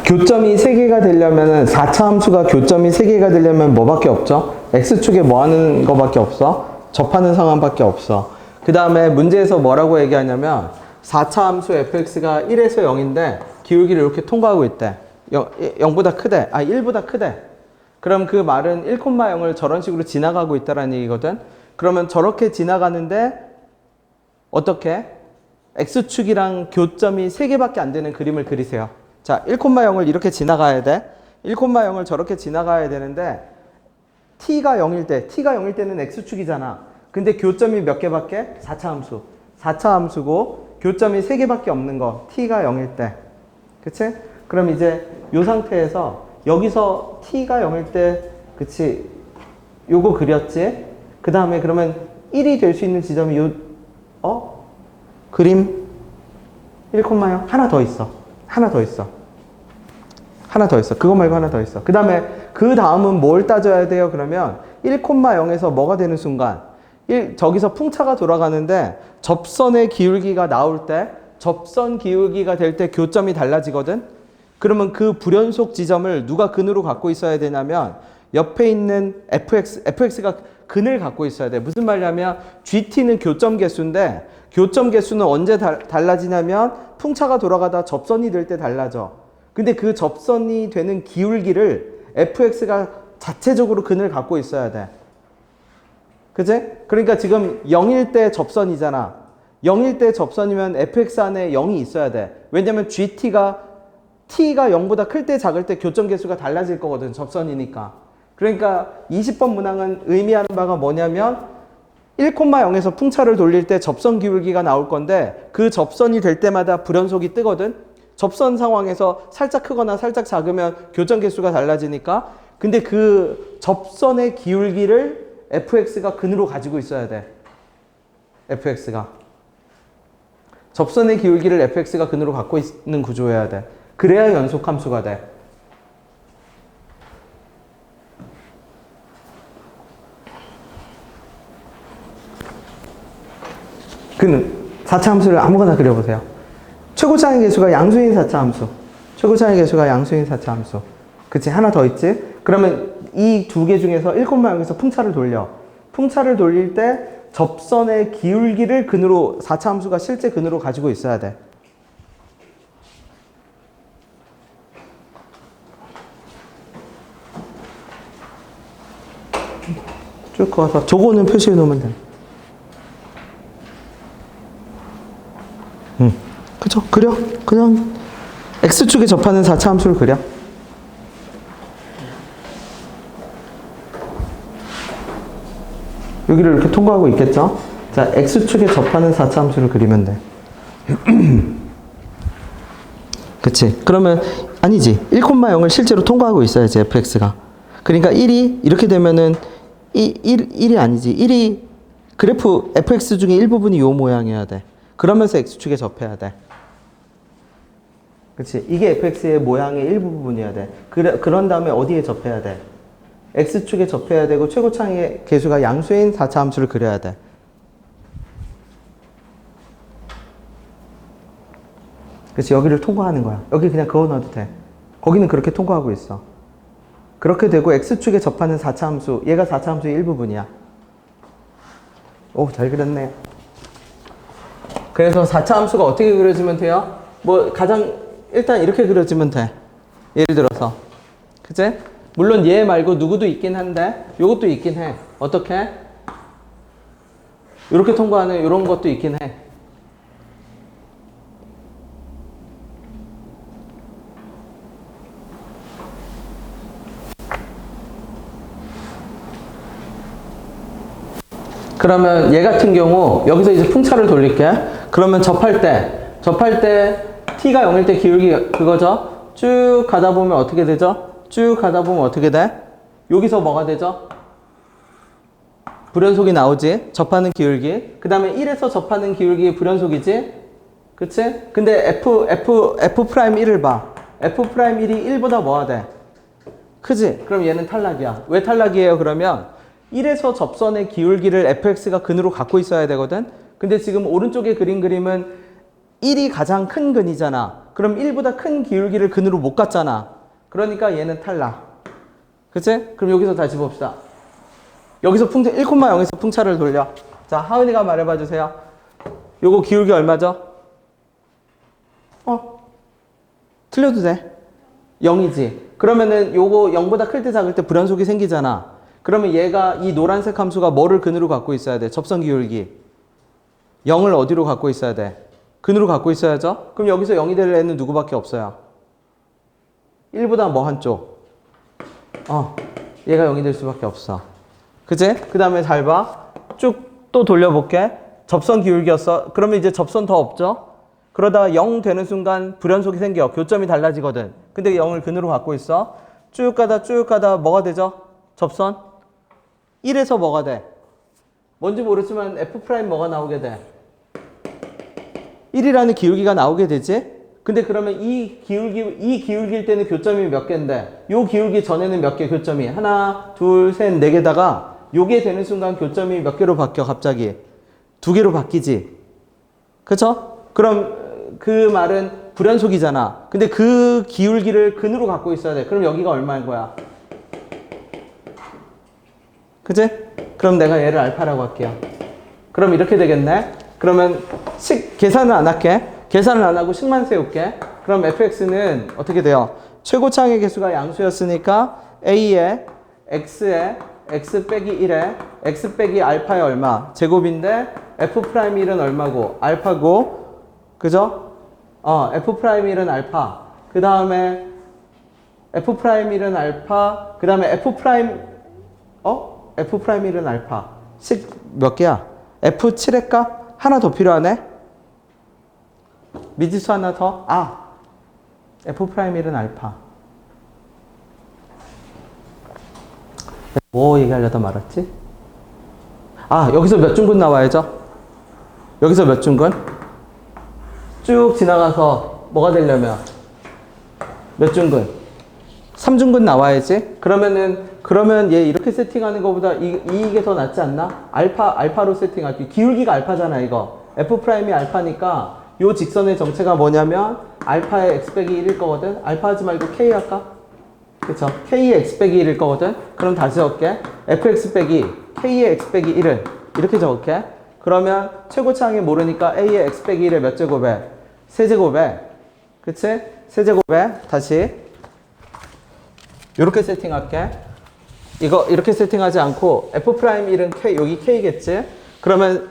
교점이 3개가 되려면 4차 함수가 교점이 3개가 되려면 뭐밖에 없죠? X축에 뭐 하는 거밖에 없어? 접하는 상황밖에 없어. 그 다음에 문제에서 뭐라고 얘기하냐면 4차 함수 fx가 1에서 0인데 기울기를 이렇게 통과하고 있대. 0보다 크대. 1보다 크대. 그럼 그 말은 1,0을 저런 식으로 지나가고 있다는 얘기거든. 그러면 저렇게 지나가는데 어떻게? X축이랑 교점이 3개밖에 안 되는 그림을 그리세요. 자, 1,0을 이렇게 지나가야 돼. 1,0을 저렇게 지나가야 되는데 t가 0일 때는 x축이잖아. 근데 교점이 몇 개밖에? 4차 함수. 4차 함수고 교점이 3개밖에 없는 거. t가 0일 때. 그치? 그럼 이제 요 상태에서 여기서 t가 0일 때 그치? 요거 그렸지? 그 다음에 그러면 1이 될 수 있는 지점이 그림 1,0 하나 더 있어. 하나 더 있어. 그거 말고 하나 더 있어. 그 다음은 뭘 따져야 돼요? 그러면 1,0에서 뭐가 되는 순간 저기서 풍차가 돌아가는데 접선의 기울기가 나올 때 접선 기울기가 될 때 교점이 달라지거든? 그러면 그 불연속 지점을 누가 근으로 갖고 있어야 되냐면 옆에 있는 fx가 근을 갖고 있어야 돼. 무슨 말이냐면 gt는 교점 개수인데 교점 개수는 언제 달라지냐면 풍차가 돌아가다 접선이 될 때 달라져. 근데 그 접선이 되는 기울기를 fx가 자체적으로 근을 갖고 있어야 돼. 그치? 그러니까 지금 0일 때 접선이잖아. 0일 때 접선이면 fx 안에 0이 있어야 돼. 왜냐면 t가 0보다 클 때 작을 때 교점 개수가 달라질 거거든. 접선이니까. 그러니까 20번 문항은 의미하는 바가 뭐냐면 1,0에서 풍차를 돌릴 때 접선 기울기가 나올 건데 그 접선이 될 때마다 불연속이 뜨거든. 접선 상황에서 살짝 크거나 살짝 작으면 교점 개수가 달라지니까. 근데 그 접선의 기울기를 fx가 근으로 가지고 있어야 돼. fx가. 접선의 기울기를 fx가 근으로 갖고 있는 구조여야 돼. 그래야 연속함수가 돼. 그는 4차 함수를 아무거나 그려보세요. 최고차의 개수가 양수인 4차 함수. 최고차의 개수가 양수인 4차 함수. 그치? 하나 더 있지? 그러면 이 두 개 중에서 1,0에서 풍차를 돌려. 풍차를 돌릴 때 접선의 기울기를 근으로 4차 함수가 실제 근으로 가지고 있어야 돼. 쭉 그어서 저거는 표시해 놓으면 돼. 그죠? 그려. 그냥 x축에 접하는 4차 함수를 그려. 여기를 이렇게 통과하고 있겠죠? 자, x축에 접하는 4차 함수를 그리면 돼. 그치? 그러면 아니지. 1,0을 실제로 통과하고 있어야지, fx가. 그러니까 1이 이렇게 되면은 1이 아니지. 1이 그래프 fx 중에 일부분이 요 모양이어야 돼. 그러면서 x축에 접해야 돼. 그치? 이게 fx의 모양의 일부분이어야 돼. 그런 다음에 어디에 접해야 돼? x축에 접해야 되고 최고차의 개수가 양수인 4차 함수를 그려야 돼. 그치? 여기를 통과하는 거야. 여기 그냥 그어 놔도 돼. 거기는 그렇게 통과하고 있어. 그렇게 되고 x축에 접하는 4차 함수, 얘가 4차 함수의 일부분이야. 오, 잘 그렸네. 그래서 4차 함수가 어떻게 그려지면 돼요? 뭐 일단 이렇게 그려지면 돼. 예를 들어서. 그치? 물론 얘 말고 누구도 있긴 한데 요것도 있긴 해. 어떻게? 이렇게 통과하는 이런 것도 있긴 해. 그러면 얘 같은 경우 여기서 이제 풍차를 돌릴게. 그러면 접할 때 t가 0일 때 기울기 그거죠? 쭉 가다 보면 어떻게 되죠? 쭉 가다 보면 어떻게 돼? 여기서 뭐가 되죠? 불연속이 나오지? 접하는 기울기. 그 다음에 1에서 접하는 기울기 불연속이지? 그치? 근데 F'1을 봐. F'1이 1보다 뭐가 돼? 크지? 그럼 얘는 탈락이야. 왜 탈락이에요? 그러면 1에서 접선의 기울기를 fx가 근으로 갖고 있어야 되거든? 근데 지금 오른쪽에 그린 그림은 1이 가장 큰 근이잖아. 그럼 1보다 큰 기울기를 근으로 못 갖잖아. 그러니까 얘는 탈락. 그치? 그럼 여기서 다시 봅시다. 여기서 1,0에서 풍차를 돌려. 자, 하은이가 말해봐 주세요. 요거 기울기 얼마죠? 틀려도 돼. 0이지. 그러면은 요거 0보다 클 때 작을 때 불연속이 생기잖아. 그러면 얘가 이 노란색 함수가 뭐를 근으로 갖고 있어야 돼? 접선 기울기. 0을 어디로 갖고 있어야 돼? 근으로 갖고 있어야죠? 그럼 여기서 0이 될 애는 누구밖에 없어요? 1보다 뭐 한쪽? 얘가 0이 될 수밖에 없어. 그치? 그 다음에 잘 봐. 쭉 또 돌려볼게. 접선 기울기였어. 그러면 이제 접선 더 없죠? 그러다가 0 되는 순간 불연속이 생겨. 교점이 달라지거든. 근데 0을 근으로 갖고 있어. 쭉 가다 뭐가 되죠? 접선? 1에서 뭐가 돼? 뭔지 모르지만 F' 뭐가 나오게 돼? 1이라는 기울기가 나오게 되지? 근데 그러면 이 기울기일 때는 교점이 몇 개인데, 요 기울기 전에는 몇 개 교점이? 하나, 둘, 셋, 네 개다가, 요게 되는 순간 교점이 몇 개로 바뀌어, 갑자기? 2개로 바뀌지? 그쵸? 그럼 그 말은 불연속이잖아. 근데 그 기울기를 근으로 갖고 있어야 돼. 그럼 여기가 얼마인 거야? 그치? 그럼 내가 얘를 알파라고 할게요. 그럼 이렇게 되겠네? 그러면 계산을 안 할게. 계산을 안 하고 식만 세울게. 그럼 fx는 어떻게 돼요? 최고차의 개수가 양수였으니까 a에 x에 x 빼기 1에 x 빼기 알파에 얼마? 제곱인데 f'1은 얼마고? 알파고. 그죠? f'1은 알파. 그 다음에 f'1은 알파. 그 다음에 f'1은 알파. 몇 개야? f7의 값 하나 더 필요하네? 미지수 하나 더? f'1은 알파. 뭐 얘기하려다 말았지? 아, 여기서 몇 중근 나와야죠? 여기서 몇 중근? 쭉 지나가서 뭐가 되려면 몇 중근? 3중근 나와야지. 그러면 얘 이렇게 세팅하는 것보다 이게 더 낫지 않나? 알파로 세팅할게. 기울기가 알파잖아, 이거. F'이 알파니까 요 직선의 정체가 뭐냐면 알파의 x 빼기 1일 거거든. 알파 하지 말고 k 할까? 그쵸? k의 x 빼기 1일 거거든. 그럼 다시 적을게. fx 빼기 k의 x 빼기 1을 이렇게 적을게. 그러면 최고차항이 모르니까 a의 x 빼기 1의 몇 제곱에? 세제곱에. 그치? 세제곱에 다시 이렇게 세팅할게. 이거 이렇게 세팅하지 않고 F'1은 K, 여기 K겠지? 그러면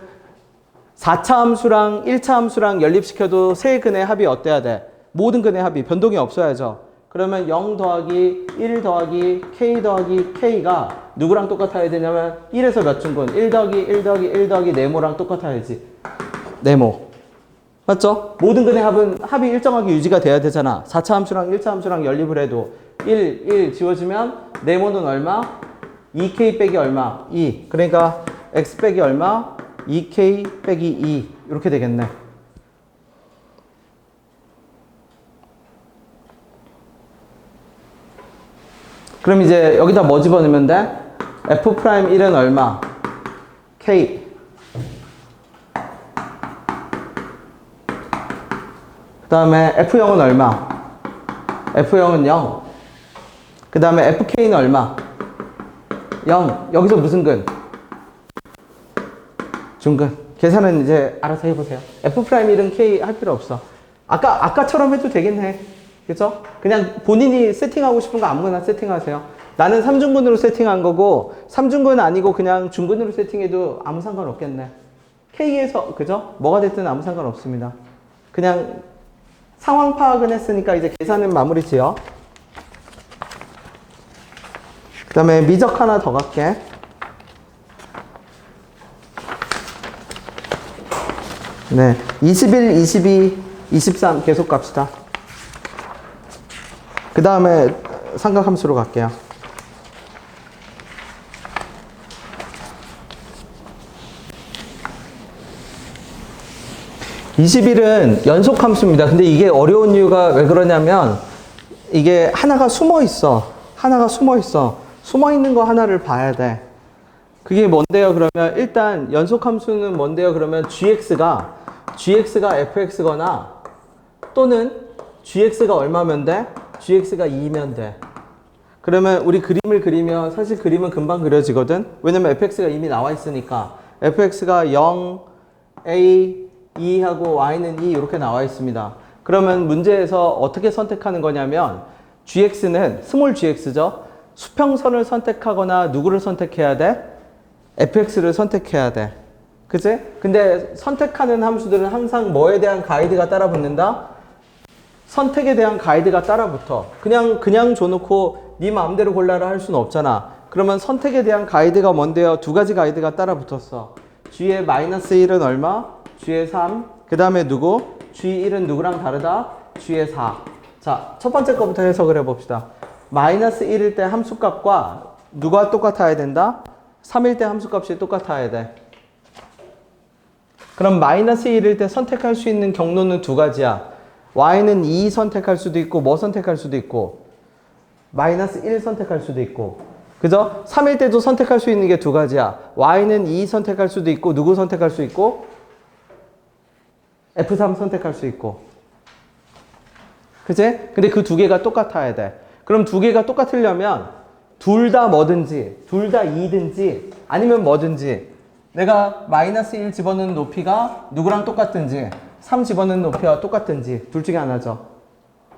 4차 함수랑 1차 함수랑 연립시켜도 세 근의 합이 어때야 돼? 모든 근의 합이 변동이 없어야죠. 그러면 0 더하기 1 더하기 K 더하기 K가 누구랑 똑같아야 되냐면 1에서 몇 중근? 1 더하기 1 더하기 1 더하기 네모랑 똑같아야지. 네모. 맞죠? 모든 근의 합이 일정하게 유지가 돼야 되잖아. 4차 함수랑 1차 함수랑 연립을 해도 1 지워지면 네모는 얼마? 2k 빼기 얼마? 2. 그러니까 x 빼기 얼마? 2k 빼기 2. 이렇게 되겠네. 그럼 이제 여기다 뭐 집어넣으면 돼? F'1은 얼마? k. 그 다음에 F0은 얼마? F0은 0. 그 다음에 FK는 얼마? 0. 여기서 무슨 근? 중근. 계산은 이제 알아서 해보세요. F'1은 K 할 필요 없어. 아까처럼 해도 되겠네. 그죠? 그냥 본인이 세팅하고 싶은 거 아무거나 세팅하세요. 나는 3중근으로 세팅한 거고, 3중근 아니고 그냥 중근으로 세팅해도 아무 상관 없겠네. K에서, 그죠? 뭐가 됐든 아무 상관 없습니다. 그냥 상황 파악은 했으니까 이제 계산은 마무리 지어. 그 다음에 미적 하나 더 갈게. 네. 21, 22, 23 계속 갑시다. 그 다음에 삼각함수로 갈게요. (21은) 연속함수입니다. 근데 이게 어려운 이유가 왜 그러냐면 이게 하나가 숨어 있어. 숨어 있는 거 하나를 봐야 돼. 그게 뭔데요? 그러면 일단 연속함수는 뭔데요? 그러면 gx가 fx거나 또는 gx가 얼마면 돼? gx가 2면 돼. 그러면 우리 그림을 그리면 사실 그림은 금방 그려지거든. 왜냐면 fx가 이미 나와 있으니까. fx가 0, a, 2하고 y는 2 이렇게 나와 있습니다. 그러면 문제에서 어떻게 선택하는 거냐면 gx는 스몰 gx죠. 수평선을 선택하거나 누구를 선택해야 돼? fx를 선택해야 돼. 그치? 근데 선택하는 함수들은 항상 뭐에 대한 가이드가 따라 붙는다? 선택에 대한 가이드가 따라 붙어. 그냥 줘놓고 네 마음대로 골라라 할 수는 없잖아. 그러면 선택에 대한 가이드가 뭔데요? 두 가지 가이드가 따라 붙었어. g의 -1은 얼마? g의 3. 그 다음에 누구? g1은 누구랑 다르다? g의 4. 자, 첫 번째 거부터 해석을 해봅시다. -1일 때 함수값과 누가 똑같아야 된다? 3일 때 함수값이 똑같아야 돼. 그럼 -1일 때 선택할 수 있는 경로는 두 가지야. y는 2 선택할 수도 있고 뭐 선택할 수도 있고 -1 선택할 수도 있고. 그죠? 3일 때도 선택할 수 있는 게 두 가지야. y는 2 선택할 수도 있고 누구 선택할 수 있고 F3 선택할 수 있고. 그치? 근데 그 두 개가 똑같아야 돼. 그럼 두 개가 똑같으려면 둘 다 뭐든지, 둘 다 2든지 아니면 뭐든지 내가 -1 집어넣는 높이가 누구랑 똑같든지 3 집어넣는 높이와 똑같든지 둘 중에 하나죠.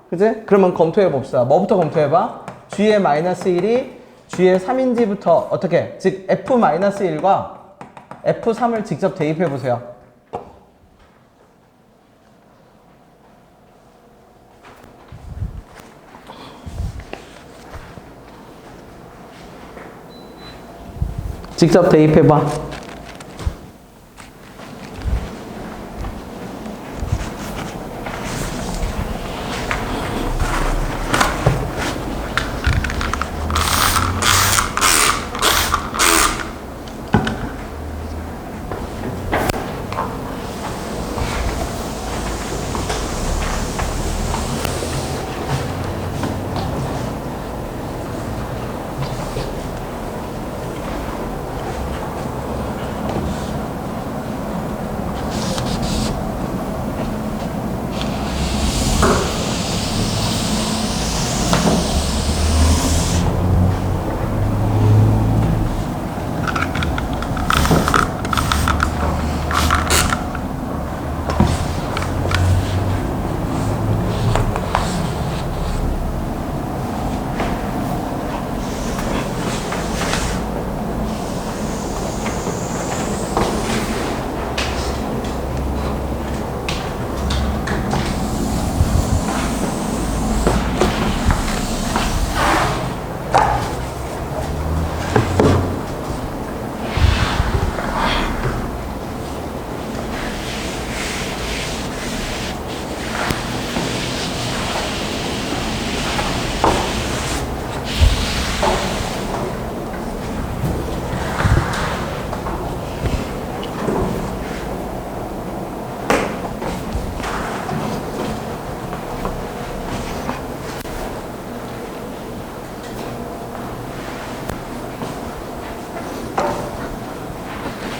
그치? 그러면 검토해 봅시다. 뭐부터 검토해봐? g의 -1이 g의 3인지부터 어떻게? 즉 f-1과 f3을 직접 대입해 보세요. 직접 대입해봐.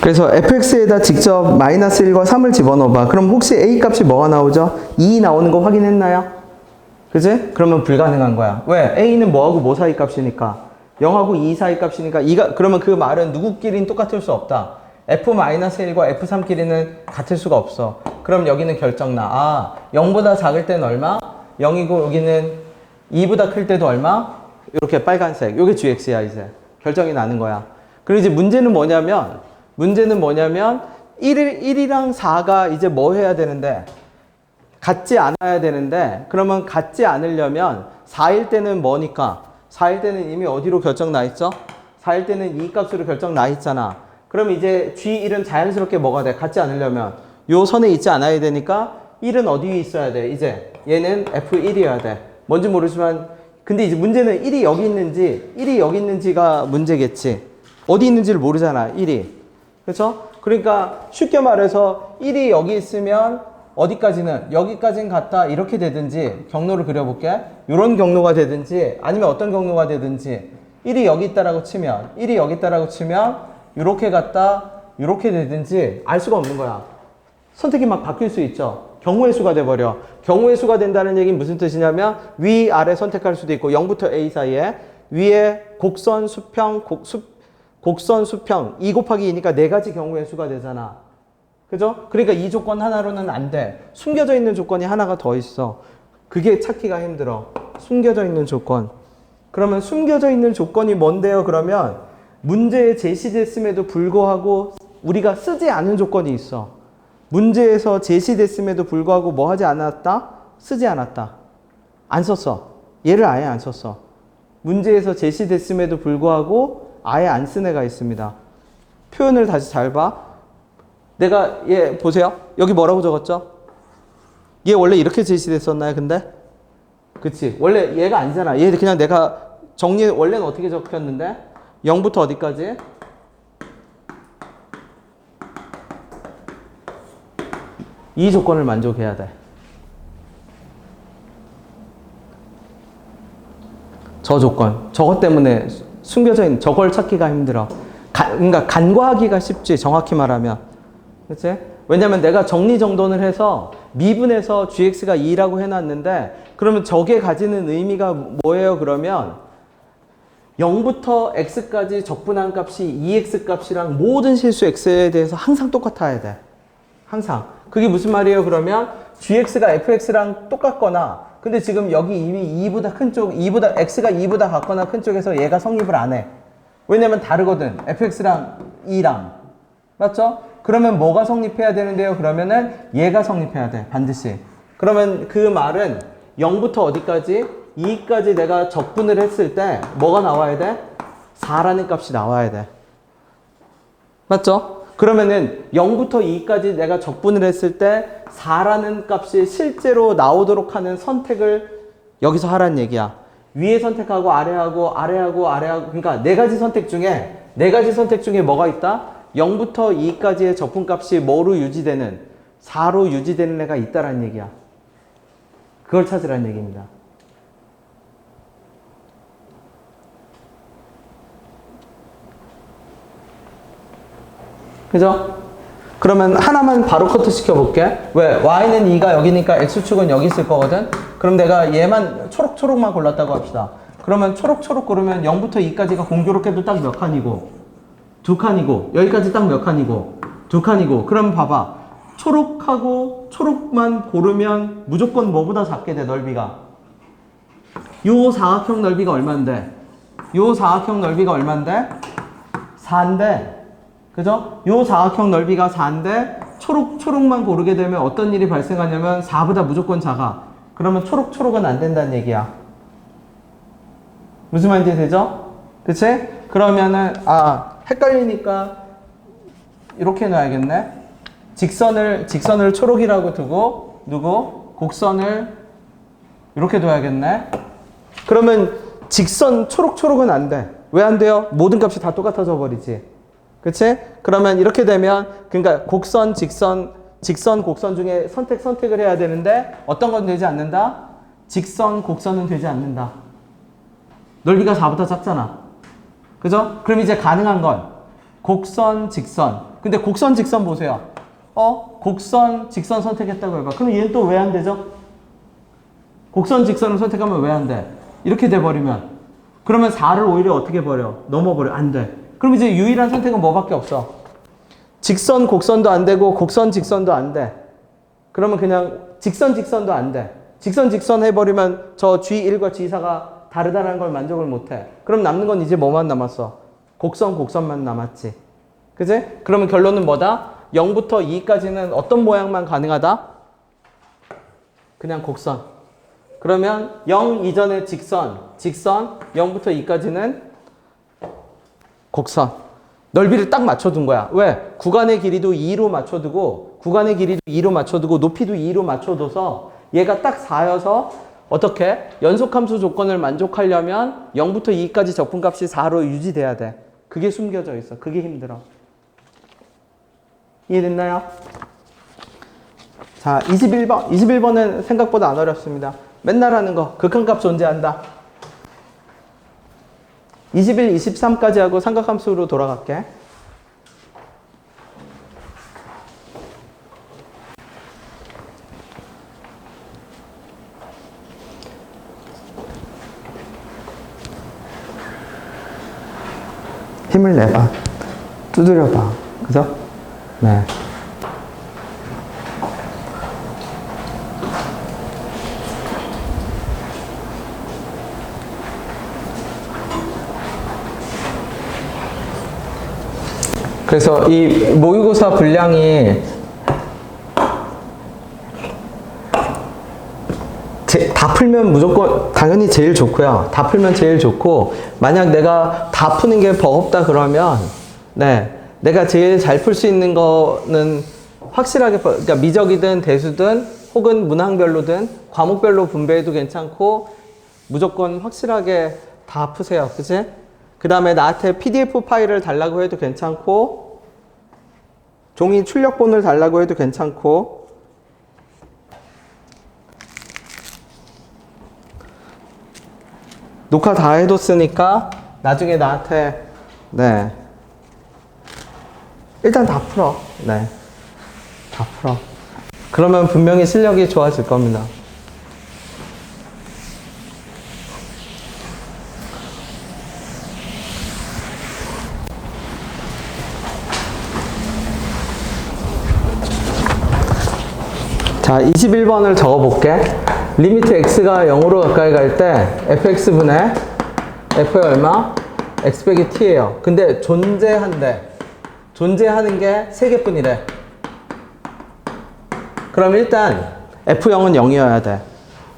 그래서 fx에다 직접 마이너스 1과 3을 집어넣어봐. 그럼 혹시 a 값이 뭐가 나오죠? 2 나오는 거 확인했나요? 그지? 그러면 불가능한 거야. 왜? a는 뭐하고 뭐 사이 값이니까 0하고 2 사이 값이니까 그러면 그 말은 누구끼리는 똑같을 수 없다. f-1과 f3끼리는 같을 수가 없어. 그럼 여기는 결정나. 0보다 작을 때는 얼마? 0이고 여기는 2보다 클 때도 얼마? 이렇게 빨간색. 요게 gx야 이제. 결정이 나는 거야. 그리고 이제 문제는 뭐냐면 1이랑 4가 이제 뭐 해야 되는데 같지 않아야 되는데 그러면 같지 않으려면 4일 때는 뭐니까 4일 때는 이미 어디로 결정 나 있죠? 4일 때는 이 값으로 결정 나 있잖아. 그럼 이제 G1은 자연스럽게 뭐가 돼? 같지 않으려면 요 선에 있지 않아야 되니까 1은 어디 위에 있어야 돼? 이제 얘는 F1이어야 돼. 뭔지 모르지만 근데 이제 문제는 1이 여기 있는지가 문제겠지. 어디 있는지를 모르잖아 1이. 그렇죠? 그러니까 쉽게 말해서 1이 여기 있으면 어디까지는? 여기까지는 같다 이렇게 되든지 경로를 그려볼게. 이런 경로가 되든지 아니면 어떤 경로가 되든지 1이 여기 있다라고 치면 이렇게 갔다 이렇게 되든지 알 수가 없는 거야. 선택이 막 바뀔 수 있죠. 경우의 수가 돼버려. 경우의 수가 된다는 얘기는 무슨 뜻이냐면 위, 아래 선택할 수도 있고 0부터 A 사이에 위에 곡선, 수평, 곡선, 수평 2 곱하기 2니까 4가지 경우의 수가 되잖아. 그죠? 그러니까 이 조건 하나로는 안 돼. 숨겨져 있는 조건이 하나가 더 있어. 그게 찾기가 힘들어. 숨겨져 있는 조건. 그러면 숨겨져 있는 조건이 뭔데요? 그러면 문제에 제시됐음에도 불구하고 우리가 쓰지 않은 조건이 있어. 문제에서 제시됐음에도 불구하고 뭐 하지 않았다? 쓰지 않았다. 안 썼어. 얘를 아예 안 썼어. 문제에서 제시됐음에도 불구하고 아예 안 쓴 애가 있습니다. 표현을 다시 잘 봐. 내가 얘 보세요. 여기 뭐라고 적었죠? 얘 원래 이렇게 제시됐었나요? 근데? 그치. 원래 얘가 아니잖아. 얘 그냥 내가 원래는 어떻게 적혔는데? 0부터 어디까지? 이 조건을 만족해야 돼. 저 조건. 저것 때문에 숨겨져 있는 저걸 찾기가 힘들어. 그러니까 간과하기가 쉽지. 정확히 말하면. 그치? 왜냐면 내가 정리정돈을 해서 미분해서 gx가 2라고 해놨는데 그러면 저게 가지는 의미가 뭐예요? 그러면 0부터 x까지 적분한 값이 2x 값이랑 모든 실수 x에 대해서 항상 똑같아야 돼. 항상. 그게 무슨 말이에요? 그러면 gx가 fx랑 똑같거나 근데 지금 여기 이미 2보다 큰 쪽, x가 2보다 같거나 큰 쪽에서 얘가 성립을 안 해. 왜냐면 다르거든. fx랑 2랑. 맞죠? 그러면 뭐가 성립해야 되는데요? 그러면은 얘가 성립해야 돼. 반드시. 그러면 그 말은 0부터 어디까지? 2까지 내가 적분을 했을 때 뭐가 나와야 돼? 4라는 값이 나와야 돼. 맞죠? 그러면은 0부터 2까지 내가 적분을 했을 때 4라는 값이 실제로 나오도록 하는 선택을 여기서 하라는 얘기야. 위에 선택하고 아래하고 그러니까 네 가지 선택 중에 뭐가 있다? 0부터 2까지의 적분값이 뭐로 유지되는? 4로 유지되는 애가 있다라는 얘기야. 그걸 찾으라는 얘기입니다. 그죠? 그러면 하나만 바로 커트 시켜볼게. 왜? y는 2가 여기니까 x축은 여기 있을 거거든? 그럼 내가 얘만 초록초록만 골랐다고 합시다. 그러면 초록초록 고르면 0부터 2까지가 공교롭게도 딱 몇 칸이고 2칸이고 여기까지 딱 몇 칸이고 2칸이고 그럼 봐봐. 초록하고 초록만 고르면 무조건 뭐보다 작게 돼 넓이가. 요 사각형 넓이가 얼만데? 4인데 그죠? 요 사각형 넓이가 4인데 초록만 고르게 되면 어떤 일이 발생하냐면 4보다 무조건 작아. 그러면 초록은 안 된다는 얘기야. 무슨 말인지 되죠? 그치? 그러면은 헷갈리니까 이렇게 놔야겠네. 직선을 초록이라고 두고 곡선을 이렇게 둬야겠네. 그러면 직선 초록은 안 돼. 왜 안 돼요? 모든 값이 다 똑같아져 버리지. 그치? 그러면 이렇게 되면 그러니까 곡선, 직선, 곡선 중에 선택을 해야 되는데 어떤 건 되지 않는다? 직선, 곡선은 되지 않는다. 넓이가 4보다 작잖아. 그죠? 그럼 이제 가능한 건 곡선, 직선. 근데 곡선, 직선 보세요. 곡선, 직선 선택했다고 해봐. 그럼 얘는 또 왜 안 되죠? 곡선, 직선을 선택하면 왜 안 돼? 이렇게 돼버리면. 그러면 4를 오히려 어떻게 버려? 넘어버려. 안 돼. 그럼 이제 유일한 선택은 뭐밖에 없어? 직선, 곡선도 안 되고, 곡선, 직선도 안 돼. 그러면 그냥 직선, 직선도 안 돼. 직선, 직선 해버리면 저 G1과 G4가 다르다는 걸 만족을 못 해. 그럼 남는 건 이제 뭐만 남았어? 곡선, 곡선만 남았지. 그지? 그러면 결론은 뭐다? 0부터 2까지는 어떤 모양만 가능하다? 그냥 곡선. 그러면 0 이전의 직선, 0부터 2까지는 곡선. 넓이를 딱 맞춰둔 거야. 왜? 구간의 길이도 2로 맞춰두고, 구간의 길이도 2로 맞춰두고, 높이도 2로 맞춰둬서 얘가 딱 4여서 어떻게? 연속함수 조건을 만족하려면 0부터 2까지 적분값이 4로 유지돼야 돼. 그게 숨겨져 있어. 그게 힘들어. 이해됐나요? 자, 21번. 21번은 생각보다 안 어렵습니다. 맨날 하는 거. 극한값 존재한다. 21, 23까지 하고 삼각함수로 돌아갈게. 힘을 내봐. 두드려봐. 그죠? 네. 그래서 이 모의고사 분량이 다 풀면 무조건 당연히 제일 좋고요. 다 풀면 제일 좋고, 만약 내가 다 푸는 게 버겁다 그러면 네, 내가 제일 잘 풀 수 있는 거는 확실하게, 그러니까 미적이든 대수든 혹은 문항별로든 과목별로 분배해도 괜찮고, 무조건 확실하게 다 푸세요. 그치? 그 다음에 나한테 PDF 파일을 달라고 해도 괜찮고, 종이 출력본을 달라고 해도 괜찮고, 녹화 다 해뒀으니까 나중에 나한테 네, 일단 다 풀어. 네, 다 풀어. 그러면 분명히 실력이 좋아질 겁니다. 자, 21번을 적어볼게. 리미트 x가 0으로 가까이 갈 때 fx분의 f의 얼마? x 빼기 t예요. 근데 존재한대. 존재하는 게 3개뿐이래. 그럼 일단 f0은 0이어야 돼.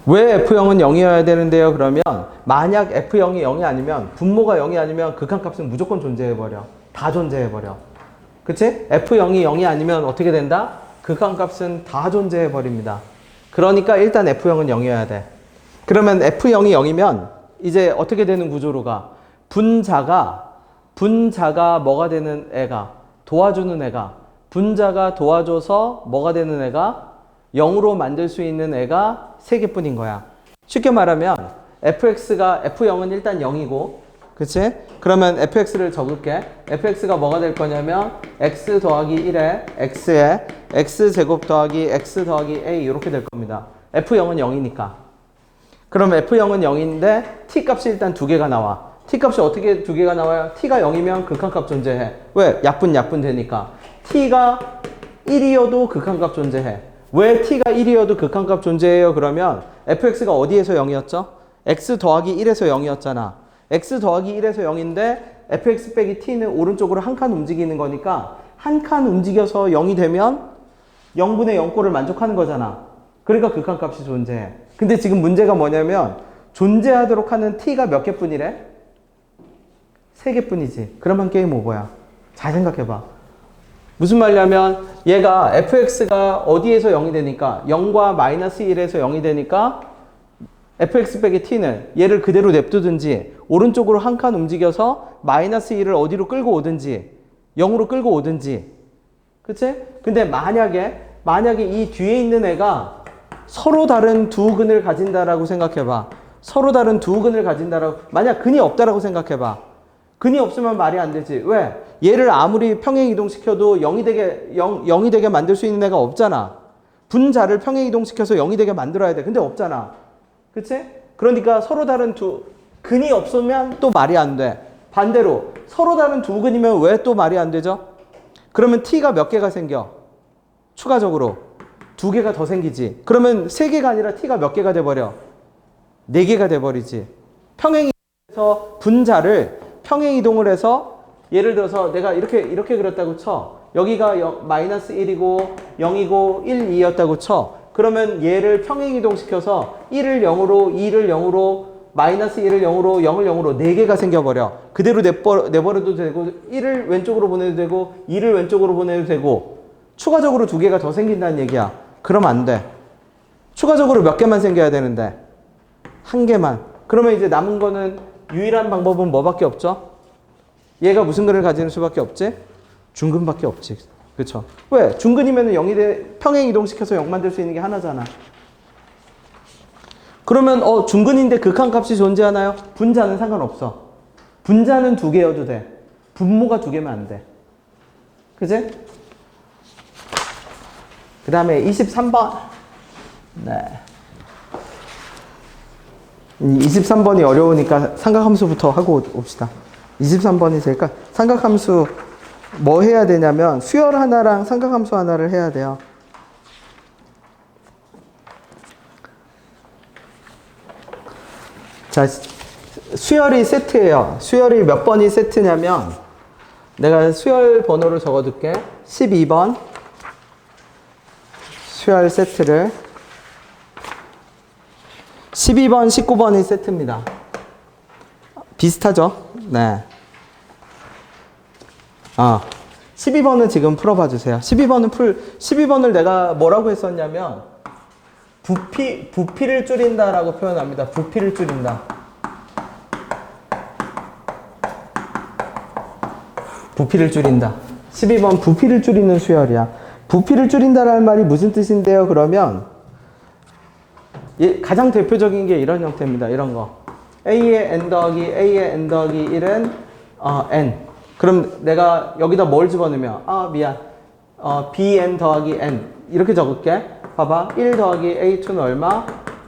왜 f0은 0이어야 되는데요? 그러면 만약 f0이 0이 아니면, 분모가 0이 아니면 극한값은 무조건 존재해버려. 다 존재해버려. 그치? f0이 0이 아니면 어떻게 된다? 극한값은 다 존재해버립니다. 그러니까 일단 F0은 0이어야 돼. 그러면 F0이 0이면 이제 어떻게 되는 구조로 가? 분자가 뭐가 되는 애가? 도와주는 애가. 분자가 도와줘서 뭐가 되는 애가? 0으로 만들 수 있는 애가 3개뿐인 거야. 쉽게 말하면 F0은 일단 0이고, 그치? 그러면 fx를 적을게. fx가 뭐가 될 거냐면 x 더하기 1에 x에 x제곱 더하기 x 더하기 a 이렇게 될 겁니다. f0은 0이니까. 그럼 f0은 0인데 t 값이 일단 2개가 나와. t 값이 어떻게 2개가 나와요? t가 0이면 극한값 존재해. 왜? 약분 되니까. t가 1이어도 극한값 존재해. 왜 t가 1이어도 극한값 존재해요? 그러면 fx가 어디에서 0이었죠? x 더하기 1에서 0이었잖아. x 더하기 1에서 0인데 fx 빼기 t는 오른쪽으로 한 칸 움직이는 거니까 한 칸 움직여서 0이 되면 0분의 0꼴을 만족하는 거잖아. 그러니까 극한값이 존재해. 근데 지금 문제가 뭐냐면 존재하도록 하는 t가 몇 개뿐이래? 3개뿐이지. 그러면 게임 오버야. 잘 생각해봐. 무슨 말이냐면 얘가 fx가 어디에서 0이 되니까 0과 마이너스 1에서 0이 되니까 fx 빼기 t는 얘를 그대로 냅두든지 오른쪽으로 한 칸 움직여서 마이너스 1을 어디로 끌고 오든지 0으로 끌고 오든지. 그치? 근데 만약에 이 뒤에 있는 애가 서로 다른 두 근을 가진다라고 생각해봐. 서로 다른 두 근을 가진다라고. 만약 근이 없다라고 생각해봐. 근이 없으면 말이 안 되지. 왜? 얘를 아무리 평행 이동시켜도 0이 되게 만들 수 있는 애가 없잖아. 분자를 평행 이동시켜서 0이 되게 만들어야 돼. 근데 없잖아. 그치? 그러니까 서로 다른 근이 없으면 또 말이 안 돼. 반대로 서로 다른 두 근이면 왜 또 말이 안 되죠? 그러면 t가 몇 개가 생겨? 추가적으로 2개가 더 생기지. 그러면 3개가 아니라 t가 몇 개가 돼버려? 4개가 돼버리지. 평행 이동해서 분자를 평행 이동을 해서 예를 들어서 내가 이렇게 그렸다고 쳐. 여기가 마이너스 1이고 0이고 1, 2였다고 쳐. 그러면 얘를 평행 이동시켜서 1을 0으로 2를 0으로 마이너스 1을 0으로 0을 0으로 4개가 생겨버려. 그대로 내버려도 되고 1을 왼쪽으로 보내도 되고 2를 왼쪽으로 보내도 되고 추가적으로 2개가 더 생긴다는 얘기야. 그럼 안 돼. 추가적으로 몇 개만 생겨야 되는데 1개만. 그러면 이제 남은 거는 유일한 방법은 뭐밖에 없죠? 얘가 무슨 근을 가지는 수밖에 없지? 중근밖에 없지. 그렇죠? 왜? 중근이면 0이 평행 이동시켜서 0 만들 수 있는 게 하나잖아. 그러면 중근인데 극한값이 존재하나요? 분자는 상관없어. 분자는 2개여도 돼. 분모가 2개면 안 돼. 그치? 그 다음에 23번. 네. 23번이 어려우니까 삼각함수부터 하고 옵시다. 23번이 제일까? 삼각함수 뭐 해야 되냐면 수열 하나랑 삼각함수 하나를 해야 돼요. 자, 수열이 세트예요. 수열이 몇 번이 세트냐면 내가 수열 번호를 적어둘게. 12번 수열 세트를 12번, 19번이 세트입니다. 비슷하죠? 네. 12번은 지금 풀어봐 주세요. 12번을 내가 뭐라고 했었냐면 부피를 줄인다라고 표현합니다. 부피를 줄인다. 부피를 줄인다. 12번 부피를 줄이는 수열이야. 부피를 줄인다라는 말이 무슨 뜻인데요? 그러면 가장 대표적인 게 이런 형태입니다. 이런 거. A의 n 더하기 A의 n 더하기 1은 n. 그럼 내가 여기다 뭘 집어넣으면 미안. bn 더하기 n 이렇게 적을게. 봐봐. 1 더하기 A2는 얼마?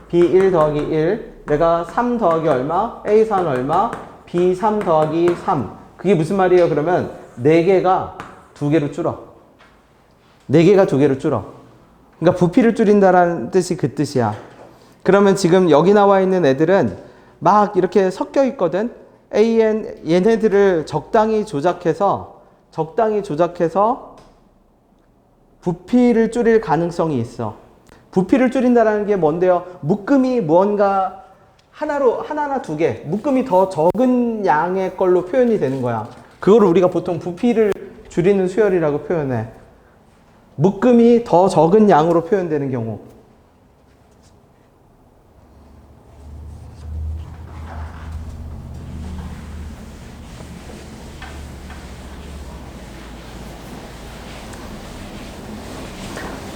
B1 더하기 1. 내가 3 더하기 얼마? A4는 얼마? B3 더하기 3. 그게 무슨 말이에요? 그러면 4개가 2개로 줄어. 4개가 2개로 줄어. 그러니까 부피를 줄인다라는 뜻이 그 뜻이야. 그러면 지금 여기 나와 있는 애들은 막 이렇게 섞여 있거든. 얘네들을 적당히 조작해서 부피를 줄일 가능성이 있어. 부피를 줄인다는 게 뭔데요? 묶음이 무언가 하나나 2개, 묶음이 더 적은 양의 걸로 표현이 되는 거야. 그거를 우리가 보통 부피를 줄이는 수열이라고 표현해. 묶음이 더 적은 양으로 표현되는 경우.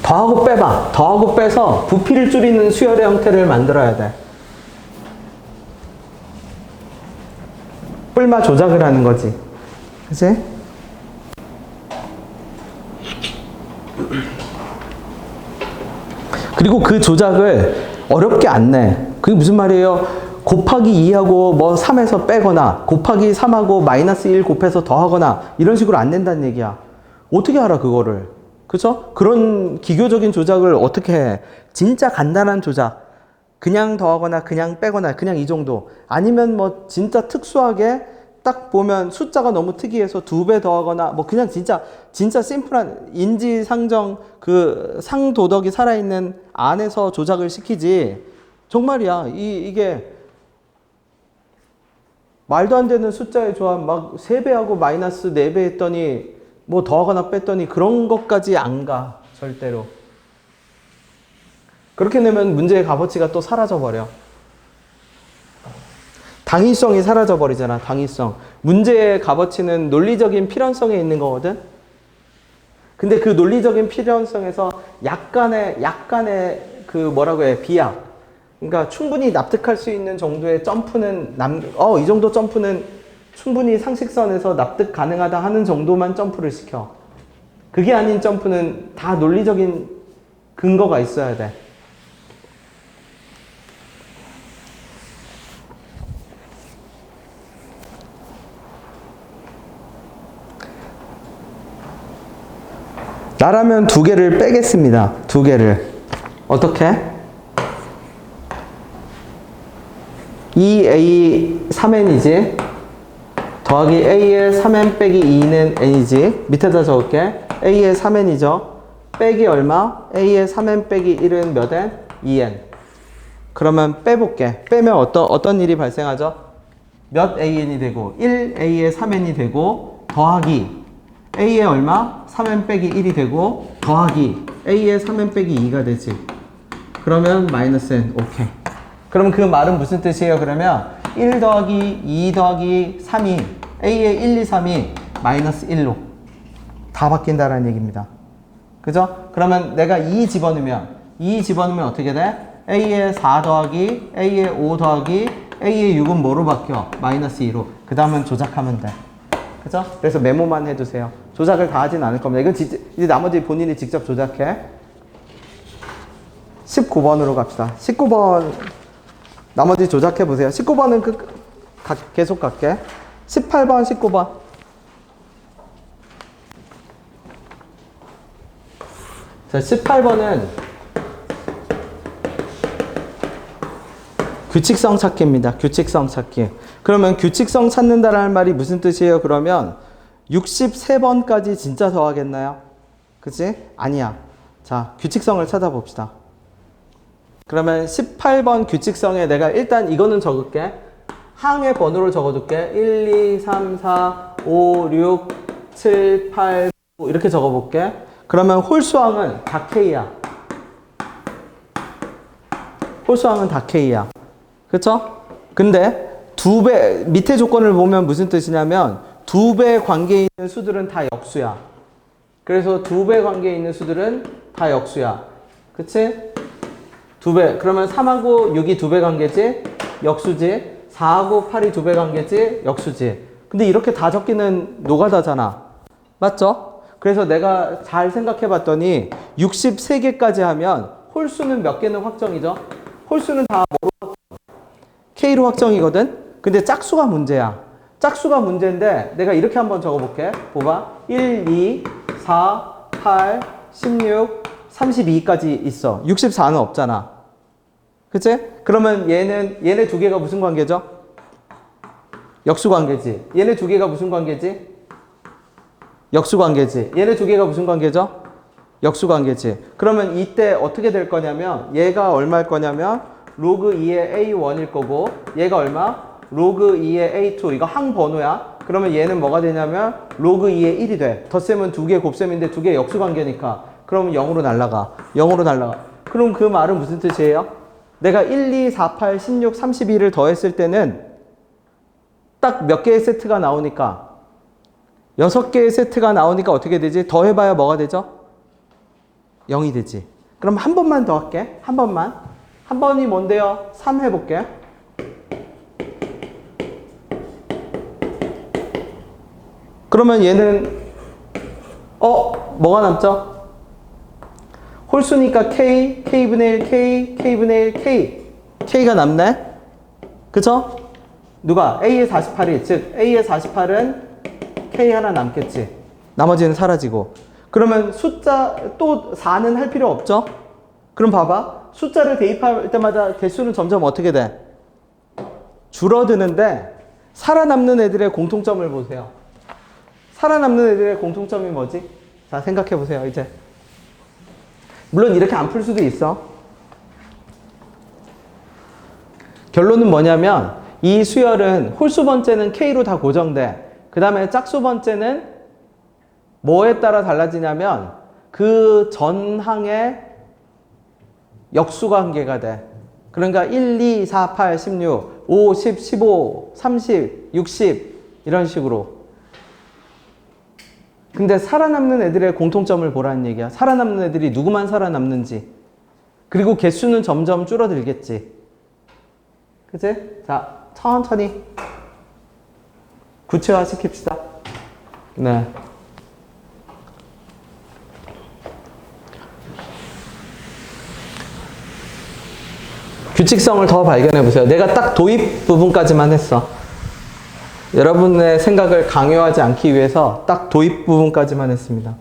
더하고 빼봐. 더하고 빼서 부피를 줄이는 수열의 형태를 만들어야 돼. 뿔마 조작을 하는 거지. 그치? 그리고 그 조작을 어렵게 안 내. 그게 무슨 말이에요? 곱하기 2하고 뭐 3에서 빼거나 곱하기 3하고 마이너스 1 곱해서 더하거나 이런 식으로 안 낸다는 얘기야. 어떻게 알아 그거를? 그쵸? 그런 기교적인 조작을 어떻게 해? 진짜 간단한 조작. 그냥 더하거나 그냥 빼거나 그냥 이 정도. 아니면 뭐 진짜 특수하게 딱 보면 숫자가 너무 특이해서 2배 더하거나 뭐 그냥 진짜 심플한 인지상정 그 상도덕이 살아있는 안에서 조작을 시키지. 정말이야. 이게 말도 안 되는 숫자의 조합 막 3배하고 마이너스 4배 했더니 뭐 더하거나 뺐더니 그런 것까지 안 가. 절대로. 그렇게 되면 문제의 값어치가 또 사라져버려. 당위성이 사라져버리잖아. 당위성. 문제의 값어치는 논리적인 필연성에 있는 거거든. 근데 그 논리적인 필연성에서 약간의 그 뭐라고 해. 비약. 그러니까 충분히 납득할 수 있는 정도의 점프는 이 정도 점프는 충분히 상식선에서 납득 가능하다 하는 정도만 점프를 시켜. 그게 아닌 점프는 다 논리적인 근거가 있어야 돼. 나라면 두 개를 빼겠습니다. 두 개를. 어떻게? 2a 3n이지. 더하기 a의 3n 빼기 2는 n이지. 밑에다 적을게. a의 3n이죠. 빼기 얼마? a의 3n 빼기 1은 몇 n? 2n. 그러면 빼볼게. 빼면 어떤 일이 발생하죠? 몇 an이 되고 1a의 3n이 되고 더하기 a의 얼마? 3n 빼기 1이 되고 더하기 a의 3n 빼기 2가 되지. 그러면 마이너스 n. 오케이. 그럼 그 말은 무슨 뜻이에요? 그러면 1 더하기 2 더하기 3이 a의 1, 2, 3이 마이너스 1로 다 바뀐다라는 얘기입니다. 그죠? 그러면 내가 2 집어넣으면 어떻게 돼? a의 4 더하기 a의 5 더하기 a의 6은 뭐로 바뀌어? 마이너스 2로. 그 다음은 조작하면 돼. 그죠? 그래서 메모만 해두세요. 조작을 다 하진 않을 겁니다. 이건 이제 나머지 본인이 직접 조작해. 19번으로 갑시다. 19번 나머지 조작해 보세요. 19번은 계속 갈게. 18번, 19번. 자, 18번은 규칙성 찾기입니다. 규칙성 찾기. 그러면 규칙성 찾는다라는 말이 무슨 뜻이에요? 그러면 63번까지 진짜 더하겠나요? 그치? 아니야. 자, 규칙성을 찾아봅시다. 그러면 18번 규칙성에 내가 일단 이거는 적을게. 항의 번호를 적어줄게. 1, 2, 3, 4, 5, 6, 7, 8, 9 이렇게 적어볼게. 그러면 홀수항은 다 K야. 홀수항은 다 K야. 그쵸? 근데 두 배, 밑에 조건을 보면 무슨 뜻이냐면 두 배 관계에 있는 수들은 다 역수야. 그래서 두 배 관계에 있는 수들은 다 역수야. 그치? 두 배. 그러면 3하고 6이 두 배 관계지? 역수지? 4하고 8이 두 배 관계지? 역수지? 근데 이렇게 다 적기는 노가다잖아. 맞죠? 그래서 내가 잘 생각해 봤더니 63개까지 하면 홀수는 몇 개는 확정이죠? 홀수는 다 뭐로 K로 확정이거든? 근데 짝수가 문제야. 짝수가 문제인데 내가 이렇게 한번 적어볼게. 봐봐. 1, 2, 4, 8, 16, 32까지 있어. 64는 없잖아. 그치? 그러면 얘네 두 개가 무슨 관계죠? 역수 관계지. 얘네 두 개가 무슨 관계지? 역수 관계지. 얘네 두 개가 무슨 관계죠? 역수 관계지. 그러면 이때 어떻게 될 거냐면 얘가 얼마일 거냐면 로그 2의 A1일 거고 얘가 얼마? 로그 2의 A2. 이거 항번호야. 그러면 얘는 뭐가 되냐면 로그 2의 1이 돼. 덧셈은 두 개 곱셈인데 두 개 역수 관계니까 그러면 0으로 날라가. 0으로 날라가. 그럼 그 말은 무슨 뜻이에요? 내가 1, 2, 4, 8, 16, 32를 더했을 때는 딱 몇 개의 세트가 나오니까 6개의 세트가 나오니까 어떻게 되지? 더해봐야 뭐가 되죠? 0이 되지. 그럼 한 번만 더 할게. 한 번만. 한 번이 뭔데요? 3 해볼게. 그러면 얘는 뭐가 남죠? 홀수니까 K, K분의 1, K, K분의 1, K. K가 남네? 그쵸? 누가? A의 48이, 즉 A의 48은 K 하나 남겠지. 나머지는 사라지고. 그러면 숫자 또 4는 할 필요 없죠? 그럼 봐봐. 숫자를 대입할 때마다 개수는 점점 어떻게 돼? 줄어드는데 살아남는 애들의 공통점을 보세요. 살아남는 애들의 공통점이 뭐지? 자, 생각해 보세요, 이제. 물론 이렇게 안 풀 수도 있어. 결론은 뭐냐면 이 수열은 홀수 번째는 K로 다 고정돼. 그 다음에 짝수 번째는 뭐에 따라 달라지냐면 그 전항의 역수 관계가 돼. 그러니까 1, 2, 4, 8, 16, 5, 10, 15, 30, 60 이런 식으로. 근데 살아남는 애들의 공통점을 보라는 얘기야. 살아남는 애들이 누구만 살아남는지. 그리고 개수는 점점 줄어들겠지. 그치? 자, 천천히. 구체화 시킵시다. 네. 규칙성을 더 발견해 보세요. 내가 딱 도입 부분까지만 했어. 여러분의 생각을 강요하지 않기 위해서 딱 도입 부분까지만 했습니다.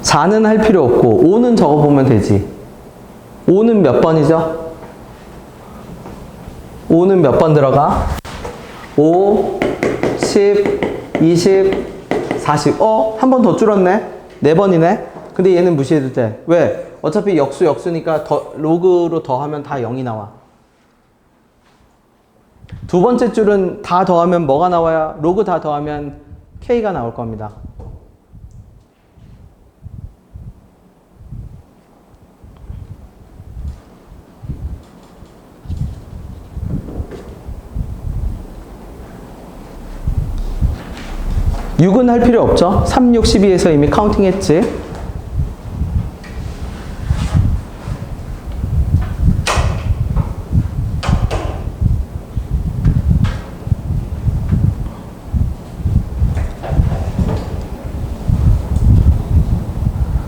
사는 할 필요 없고 5는 적어보면 되지. 5는 몇 번이죠? 5는 몇 번 들어가? 5, 10, 20, 40. 한 번 더 줄었네? 4번이네? 근데 얘는 무시해도 돼. 왜? 어차피 역수니까 로그로 더하면 다 0이 나와. 두 번째 줄은 다 더하면 뭐가 나와야? 로그 다 더하면 K가 나올 겁니다. (6) 은 할 필요 없죠. 3, 6, 12에서 이미 카운팅 했지.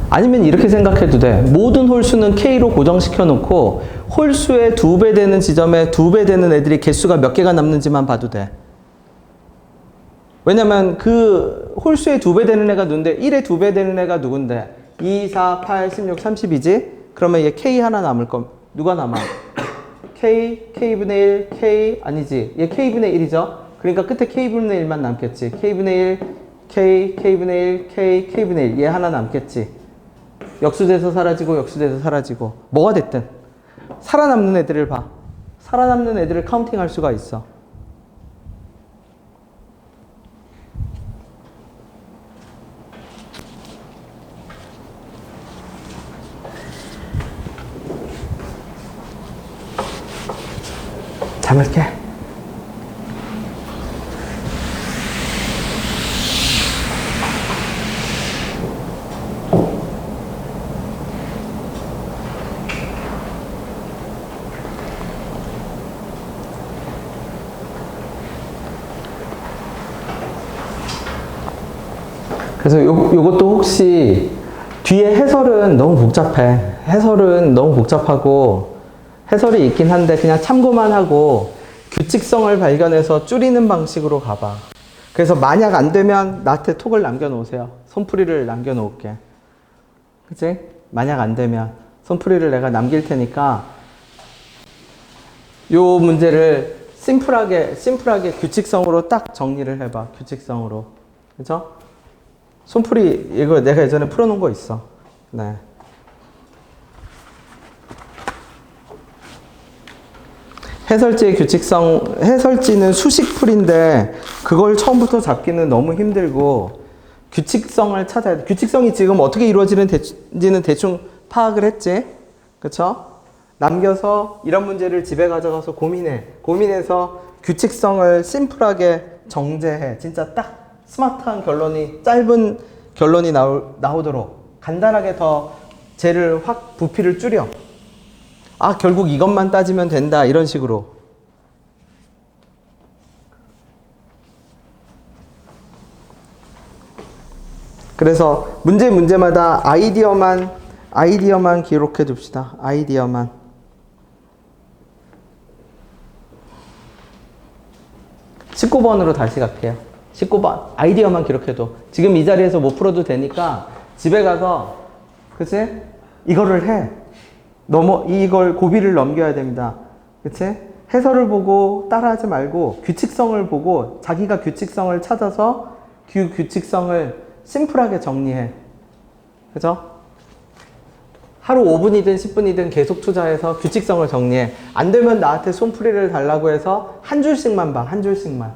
아니면 이렇게 생각해도 돼. 모든 홀수는 K로 고정시켜 놓고 홀수의 2배 되는 지점에 2배 되는 애들이 개수가 몇 개가 남는지만 봐도 돼. 왜냐면 그 홀수의 2배 되는 애가 누군데 1의 2배 되는 애가 누군데 2, 4, 8, 16, 30이지? 그러면 얘 K 하나 남을 거 누가 남아? K, K분의 1, K 아니지 얘 K분의 1이죠? 그러니까 끝에 K분의 1만 남겠지. K분의 1, K, K분의 1, K, K분의 1 얘 하나 남겠지. 역수돼서 사라지고 역수돼서 사라지고 뭐가 됐든 살아남는 애들을 봐. 살아남는 애들을 카운팅할 수가 있어. 잡을게. 그래서 요것도 혹시 뒤에 해설은 너무 복잡해. 해설은 너무 복잡하고 해설이 있긴 한데 그냥 참고만 하고 규칙성을 발견해서 줄이는 방식으로 가봐. 그래서 만약 안 되면 나한테 톡을 남겨놓으세요. 손풀이를 남겨놓을게. 그치? 만약 안 되면 손풀이를 내가 남길 테니까 요 문제를 심플하게 규칙성으로 딱 정리를 해봐. 규칙성으로. 그죠? 손풀이 이거 내가 예전에 풀어놓은 거 있어. 네. 해설지의 규칙성, 해설지는 수식풀인데 그걸 처음부터 잡기는 너무 힘들고 규칙성을 찾아야 돼. 규칙성이 지금 어떻게 이루어지는지는 대충 파악을 했지. 그쵸? 남겨서 이런 문제를 집에 가져가서 고민해. 고민해서 규칙성을 심플하게 정제해. 진짜 딱 스마트한 결론이, 짧은 결론이 나오도록 간단하게 더 쟤를 확 부피를 줄여. 아, 결국 이것만 따지면 된다. 이런 식으로. 그래서 문제마다 아이디어만 기록해 둡시다. 아이디어만. (19번으로) 다시 갈게요. 19번. 아이디어만 기록해도. 지금 이 자리에서 못 풀어도 되니까 집에 가서, 그치? 이거를 해. 이걸 고비를 넘겨야 됩니다. 그치? 해설을 보고 따라하지 말고 규칙성을 보고 자기가 규칙성을 찾아서 규칙성을 심플하게 정리해. 그죠? 하루 5분이든 10분이든 계속 투자해서 규칙성을 정리해. 안 되면 나한테 손풀이를 달라고 해서 한 줄씩만 봐. 한 줄씩만.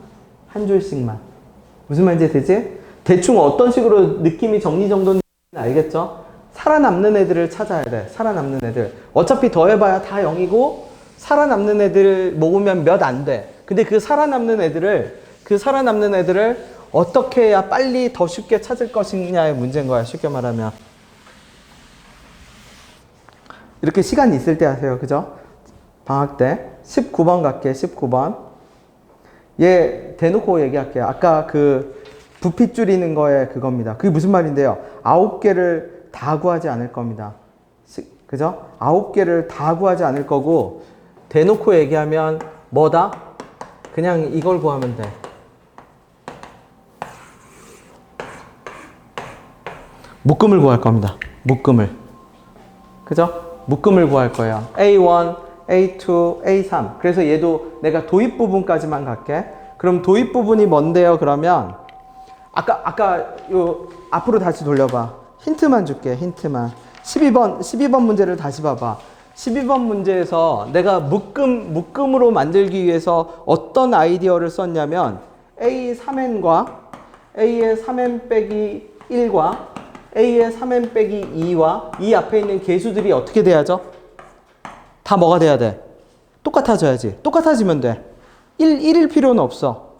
무슨 말인지 되지? 대충 어떤 식으로 느낌이 정리정돈인지 알겠죠? 살아남는 애들을 찾아야 돼. 살아남는 애들. 어차피 더해봐야 다 0이고 살아남는 애들 모으면 몇 안 돼. 근데 그 살아남는 애들을 어떻게 해야 빨리 더 쉽게 찾을 것이냐의 문제인 거야. 쉽게 말하면. 이렇게 시간 있을 때 하세요. 그죠? 방학 때. 19번 갈게. 19번. 얘 대놓고 얘기할게요. 아까 그 부피 줄이는 거에 그겁니다. 그게 무슨 말인데요? 9개를 다 구하지 않을 겁니다. 그죠? 9개를 다 구하지 않을 거고, 대놓고 얘기하면 뭐다? 그냥 이걸 구하면 돼. 묶음을 구할 겁니다. 묶음을. 그죠? 묶음을 구할 거예요. A1, A2, A3. 그래서 얘도 내가 도입 부분까지만 갈게. 그럼 도입 부분이 뭔데요? 그러면 아까 요 앞으로 다시 돌려봐. 힌트만 줄게. 힌트만. 12번 문제를 다시 봐봐. 12번 문제에서 내가 묶음으로 만들기 위해서 어떤 아이디어를 썼냐면 A3n과 A의 3n 빼기 1과 A의 3n 빼기 2와 이 앞에 있는 계수들이 어떻게 돼야죠? 다 뭐가 돼야 돼? 똑같아져야지. 똑같아지면 돼. 1일 필요는 없어.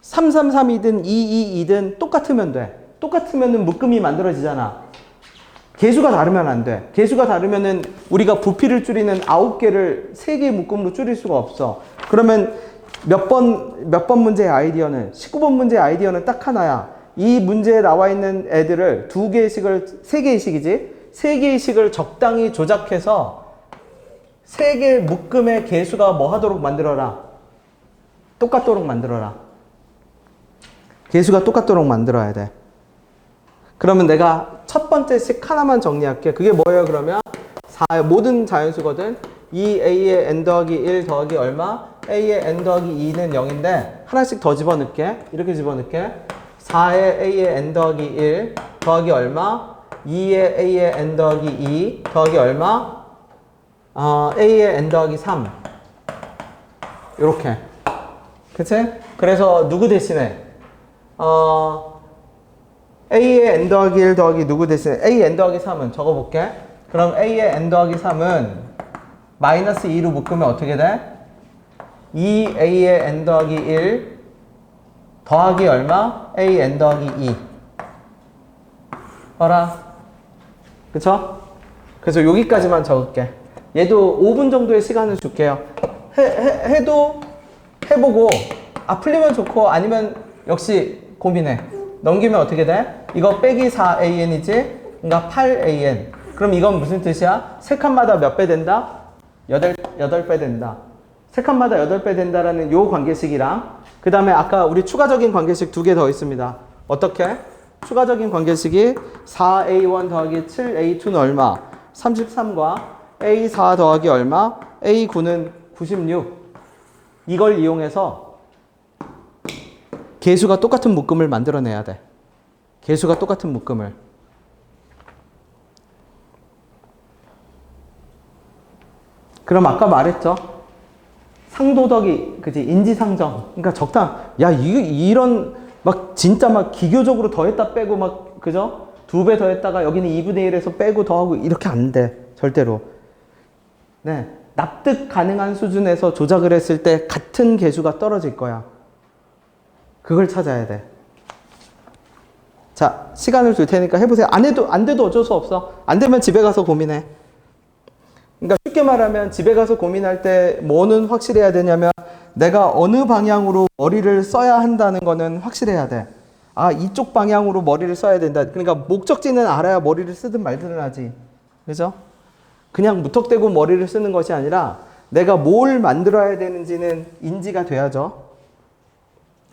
333이든 222든 똑같으면 돼. 똑같으면 묶음이 만들어지잖아. 개수가 다르면 안 돼. 개수가 다르면은 우리가 부피를 줄이는 9개를 3개의 묶음으로 줄일 수가 없어. 그러면 몇 번 문제의 아이디어는, 19번 문제의 아이디어는 딱 하나야. 이 문제에 나와 있는 애들을 2개의식을, 3개의식이지? 3개의식을 적당히 조작해서 3개의 묶음의 개수가 뭐 하도록 만들어라? 똑같도록 만들어라. 개수가 똑같도록 만들어야 돼. 그러면 내가 첫 번째 식 하나만 정리할게. 그게 뭐예요, 그러면? 모든 자연수거든. 2a의 n 더하기 1 더하기 얼마? a의 n 더하기 2는 0인데 하나씩 더 집어넣을게. 이렇게 집어넣을게. 4의 a의 n 더하기 1 더하기 얼마? 2의 a의 n 더하기 2 더하기 얼마? a의 n 더하기 3. 요렇게. 그치? 그래서 누구 대신에? a의 n 더하기 1 더하기 누구 대신에? a n 더하기 3은 적어볼게. 그럼 a의 n 더하기 3은 마이너스 2로 묶으면 어떻게 돼? 2a의 n 더하기 1 더하기 얼마? a n 더하기 2. 봐라. 그쵸? 그래서 여기까지만 적을게. 얘도 5분 정도의 시간을 줄게요. 해도 해보고 풀리면 좋고 아니면 역시 고민해. 넘기면 어떻게 돼? 이거 빼기 4an이지? 그러니까 8an. 그럼 이건 무슨 뜻이야? 세 칸마다 몇 배 된다? 8배 된다. 세 칸마다 8배 된다라는 요 관계식이랑 그 다음에 아까 우리 추가적인 관계식 2개 더 있습니다. 어떻게? 추가적인 관계식이 4a1 더하기 7a2는 얼마? 33과 a4 더하기 얼마? a9는 96. 이걸 이용해서 개수가 똑같은 묶음을 만들어내야 돼. 개수가 똑같은 묶음을. 그럼 아까 말했죠? 상도덕이, 그지? 인지상정. 그러니까 야, 이런, 막, 진짜 막 기교적으로 더했다 빼고 막, 그죠? 2배 더했다가 여기는 2분의 1에서 빼고 더하고 이렇게 안 돼. 절대로. 네. 납득 가능한 수준에서 조작을 했을 때 같은 개수가 떨어질 거야. 그걸 찾아야 돼. 자, 시간을 줄 테니까 해보세요. 안 돼도 어쩔 수 없어. 안 되면 집에 가서 고민해. 그러니까 쉽게 말하면 집에 가서 고민할 때 뭐는 확실해야 되냐면 내가 어느 방향으로 머리를 써야 한다는 거는 확실해야 돼. 이쪽 방향으로 머리를 써야 된다. 그러니까 목적지는 알아야 머리를 쓰든 말든 하지. 그죠? 그냥 무턱대고 머리를 쓰는 것이 아니라 내가 뭘 만들어야 되는지는 인지가 돼야죠.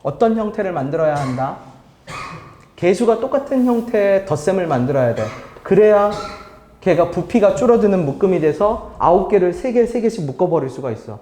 어떤 형태를 만들어야 한다? 개수가 똑같은 형태의 덧셈을 만들어야 돼. 그래야 걔가 부피가 줄어드는 묶음이 돼서 9개를 3개씩 묶어버릴 수가 있어.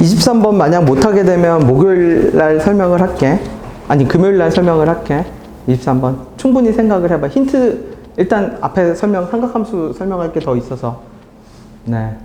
23번 만약 못하게 되면 목요일 날 설명을 할게. 아니, 금요일 날 설명을 할게. 23번. 충분히 생각을 해봐. 힌트, 일단 앞에 삼각함수 설명할 게 더 있어서. 네.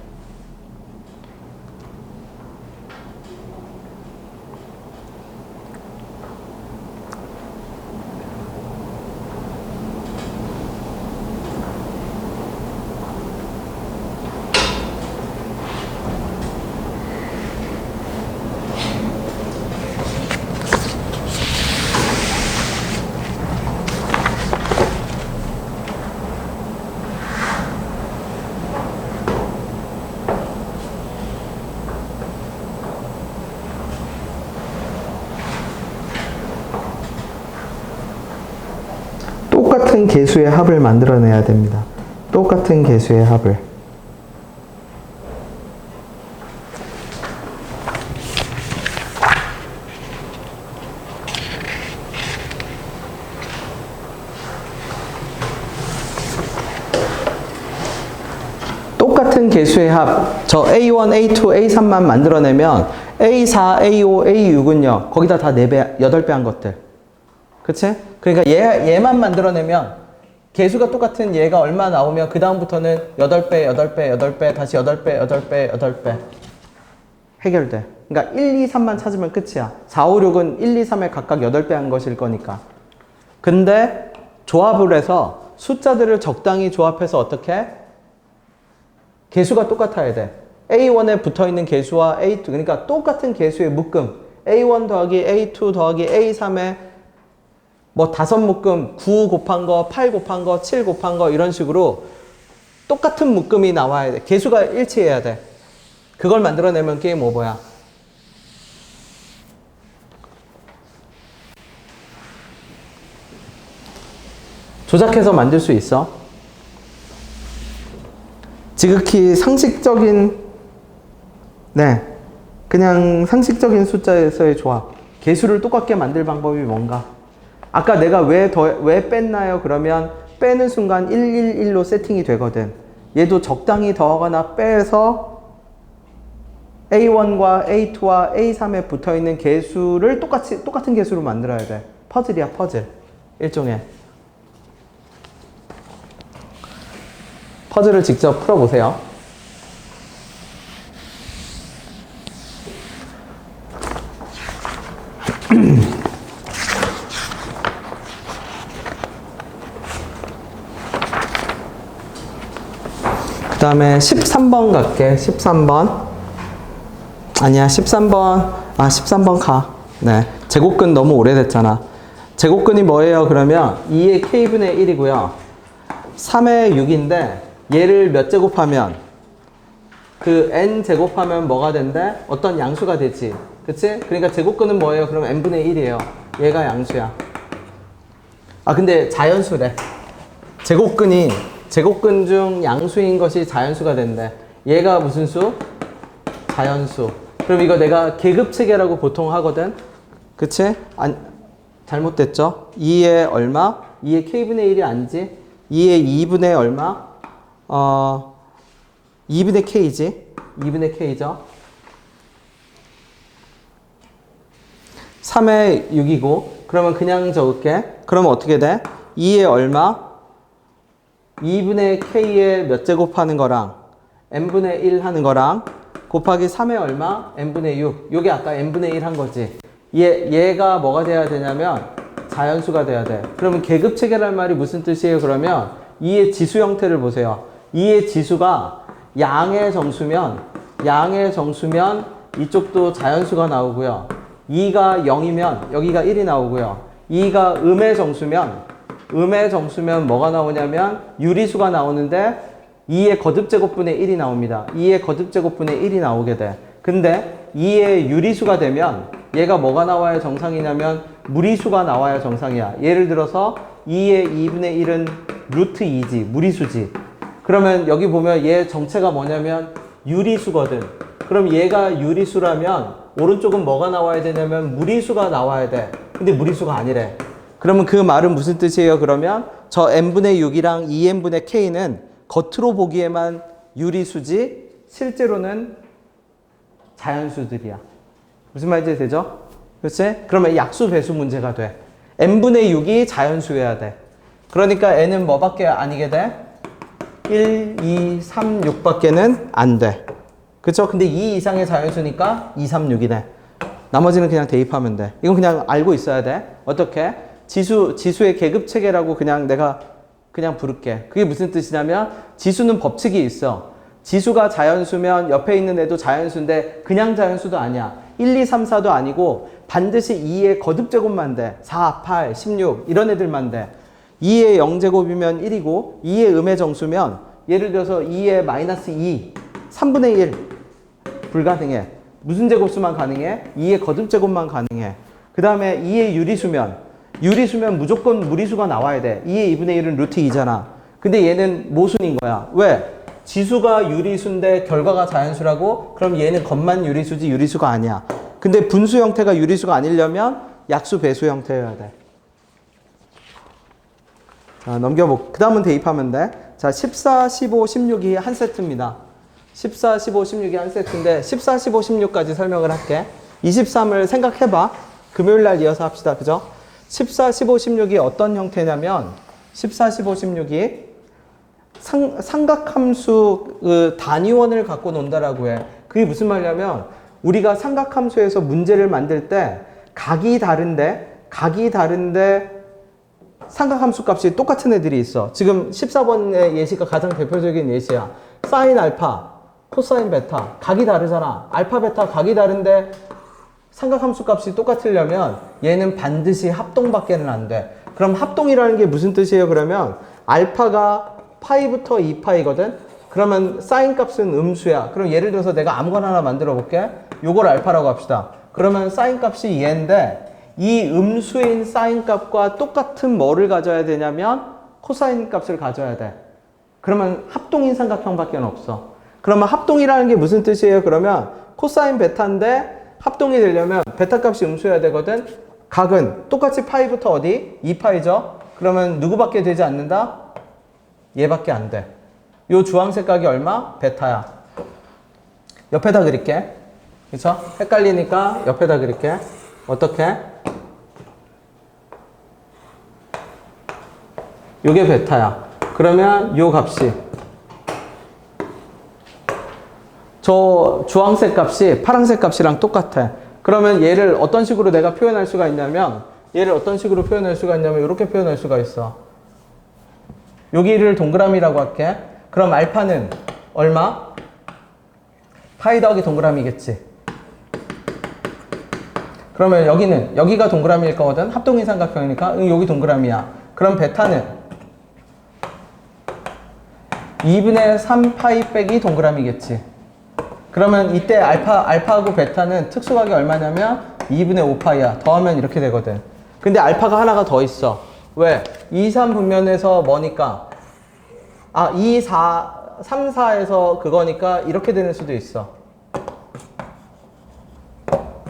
똑같은 개수의 합을 만들어내야 됩니다. 똑같은 개수의 합을. 똑같은 개수의 합, 저 A1, A2, A3만 만들어내면 A4, A5, A6은요, 거기다 다 4배, 8배 한 것들. 그치? 그러니까 얘만 만들어내면 개수가 똑같은 얘가 얼마 나오면 그 다음부터는 8배, 8배, 8배, 다시 8배, 8배, 8배 해결돼. 그러니까 1, 2, 3만 찾으면 끝이야. 4, 5, 6은 1, 2, 3에 각각 8배 한 것일 거니까. 근데 조합을 해서 숫자들을 적당히 조합해서 어떻게? 개수가 똑같아야 돼. A1에 붙어있는 개수와 A2, 그러니까 똑같은 개수의 묶음. A1 더하기 A2 더하기 A3에 뭐 5묶음, 9 곱한 거, 8 곱한 거, 7 곱한 거 이런 식으로 똑같은 묶음이 나와야 돼. 개수가 일치해야 돼. 그걸 만들어내면 게임 오버야. 조작해서 만들 수 있어. 지극히 상식적인, 네, 그냥 상식적인 숫자에서의 조합. 개수를 똑같게 만들 방법이 뭔가? 아까 내가 왜 뺐나요? 그러면 빼는 순간 111로 세팅이 되거든. 얘도 적당히 더하거나 빼서 A1과 A2와 A3에 붙어있는 개수를 똑같은 개수로 만들어야 돼. 퍼즐이야, 퍼즐. 일종의. 퍼즐을 직접 풀어보세요. 그 다음에 13번 갈게. 13번. 아니야, 13번. 13번 가. 네. 제곱근 너무 오래됐잖아. 제곱근이 뭐예요? 그러면 2의 k분의 1이고요. 3의 6인데 얘를 몇 제곱하면 그 n 제곱하면 뭐가 된대? 어떤 양수가 되지. 그치? 그러니까 제곱근은 뭐예요? 그럼 n분의 1이에요. 얘가 양수야. 근데 자연수래. 제곱근 중 양수인 것이 자연수가 된대. 얘가 무슨 수? 자연수. 그럼 이거 내가 계급체계라고 보통 하거든? 그치? 잘못됐죠? 2의 얼마? 2의 k분의 1이 아니지? 2의 2분의 얼마? 2분의 k지? 2분의 k죠? 3의 6이고, 그러면 그냥 적을게. 그러면 어떻게 돼? 2의 얼마? 2분의 k에 몇 제곱하는 거랑 n분의 1 하는 거랑 곱하기 3의 얼마? n분의 6. 요게 아까 n분의 1 한 거지. 얘가 뭐가 돼야 되냐면 자연수가 돼야 돼. 그러면 계급체계란 말이 무슨 뜻이에요? 그러면 2의 지수 형태를 보세요. 2의 지수가 양의 정수면 이쪽도 자연수가 나오고요. 2가 0이면 여기가 1이 나오고요. 2가 음의 정수면 뭐가 나오냐면 유리수가 나오는데 2의 거듭제곱분의 1이 나옵니다. 2의 거듭제곱분의 1이 나오게 돼. 근데 2의 유리수가 되면 얘가 뭐가 나와야 정상이냐면 무리수가 나와야 정상이야. 예를 들어서 2의 2분의 1은 루트 2지. 무리수지. 그러면 여기 보면 얘 정체가 뭐냐면 유리수거든. 그럼 얘가 유리수라면 오른쪽은 뭐가 나와야 되냐면 무리수가 나와야 돼. 근데 무리수가 아니래. 그러면 그 말은 무슨 뜻이에요? 그러면 저 n분의 6이랑 2n분의 k는 겉으로 보기에만 유리수지 실제로는 자연수들이야. 무슨 말인지 되죠? 그렇지? 그러면 약수 배수 문제가 돼. n분의 6이 자연수여야 돼. 그러니까 n은 뭐밖에 아니게 돼? 1, 2, 3, 6밖에는 안 돼. 그쵸? 근데 2 이상의 자연수니까 2, 3, 6이네. 나머지는 그냥 대입하면 돼. 이건 그냥 알고 있어야 돼. 어떻게? 지수의 계급 체계라고 그냥 내가 그냥 부를게. 그게 무슨 뜻이냐면 지수는 법칙이 있어. 지수가 자연수면 옆에 있는 애도 자연수인데 그냥 자연수도 아니야. 1, 2, 3, 4도 아니고 반드시 2의 거듭제곱만 돼. 4, 8, 16 이런 애들만 돼. 2의 0제곱이면 1이고 2의 음의 정수면 예를 들어서 2의 마이너스 2, 3분의 1 불가능해. 무슨 제곱수만 가능해? 2의 거듭제곱만 가능해. 그 다음에 2의 유리수면 무조건 무리수가 나와야 돼. 2의 2분의 1은 루트 2잖아. 근데 얘는 모순인 거야. 왜? 지수가 유리수인데 결과가 자연수라고? 그럼 얘는 겉만 유리수지 유리수가 아니야. 근데 분수 형태가 유리수가 아니려면 약수 배수 형태여야 돼. 자, 그 다음은 대입하면 돼. 자, 14, 15, 16이 한 세트입니다. 14, 15, 16이 한 세트인데 14, 15, 16까지 설명을 할게. 23을 생각해봐. 금요일날 이어서 합시다. 그죠? 14, 15, 16이 어떤 형태냐면 14, 15, 16이 삼각함수 그 단위원을 갖고 논다라고 해. 그게 무슨 말이냐면 우리가 삼각함수에서 문제를 만들 때 각이 다른데 삼각함수 값이 똑같은 애들이 있어. 지금 14번의 예시가 가장 대표적인 예시야. 사인 알파, 코사인 베타 각이 다르잖아. 알파 베타 각이 다른데 삼각함수 값이 똑같으려면 얘는 반드시 합동밖에는 안 돼. 그럼 합동이라는 게 무슨 뜻이에요? 그러면 알파가 파이부터 2파이거든? 그러면 사인 값은 음수야. 그럼 예를 들어서 내가 아무거나 하나 만들어 볼게. 요걸 알파라고 합시다. 그러면 사인 값이 얘인데 이 음수인 사인 값과 똑같은 뭐를 가져야 되냐면 코사인 값을 가져야 돼. 그러면 합동인 삼각형밖에 없어. 그러면 합동이라는 게 무슨 뜻이에요? 그러면 코사인 베타인데 합동이 되려면 베타 값이 음수여야 되거든. 각은 똑같이 파이부터 어디? 2파이죠. 그러면 누구밖에 되지 않는다? 얘밖에 안 돼. 요 주황색 각이 얼마? 베타야. 옆에다 그릴게. 그쵸? 헷갈리니까 옆에다 그릴게. 어떻게? 요게 베타야. 그러면 요 값이 저 주황색 값이 파란색 값이랑 똑같아. 그러면 얘를 어떤 식으로 내가 표현할 수가 있냐면 이렇게 표현할 수가 있어. 여기를 동그라미라고 할게. 그럼 알파는 얼마? 파이 더하기 동그라미겠지. 그러면 여기가 동그라미일 거거든. 합동인 삼각형이니까 여기 동그라미야. 그럼 베타는 2분의 3파이 빼기 동그라미겠지. 그러면 이때 알파하고 베타는 특수각이 얼마냐면 2분의 5파이야. 더하면 이렇게 되거든. 근데 알파가 하나가 더 있어. 왜? 2, 3 분면에서 뭐니까? 2, 4, 3, 4에서 그거니까 이렇게 되는 수도 있어.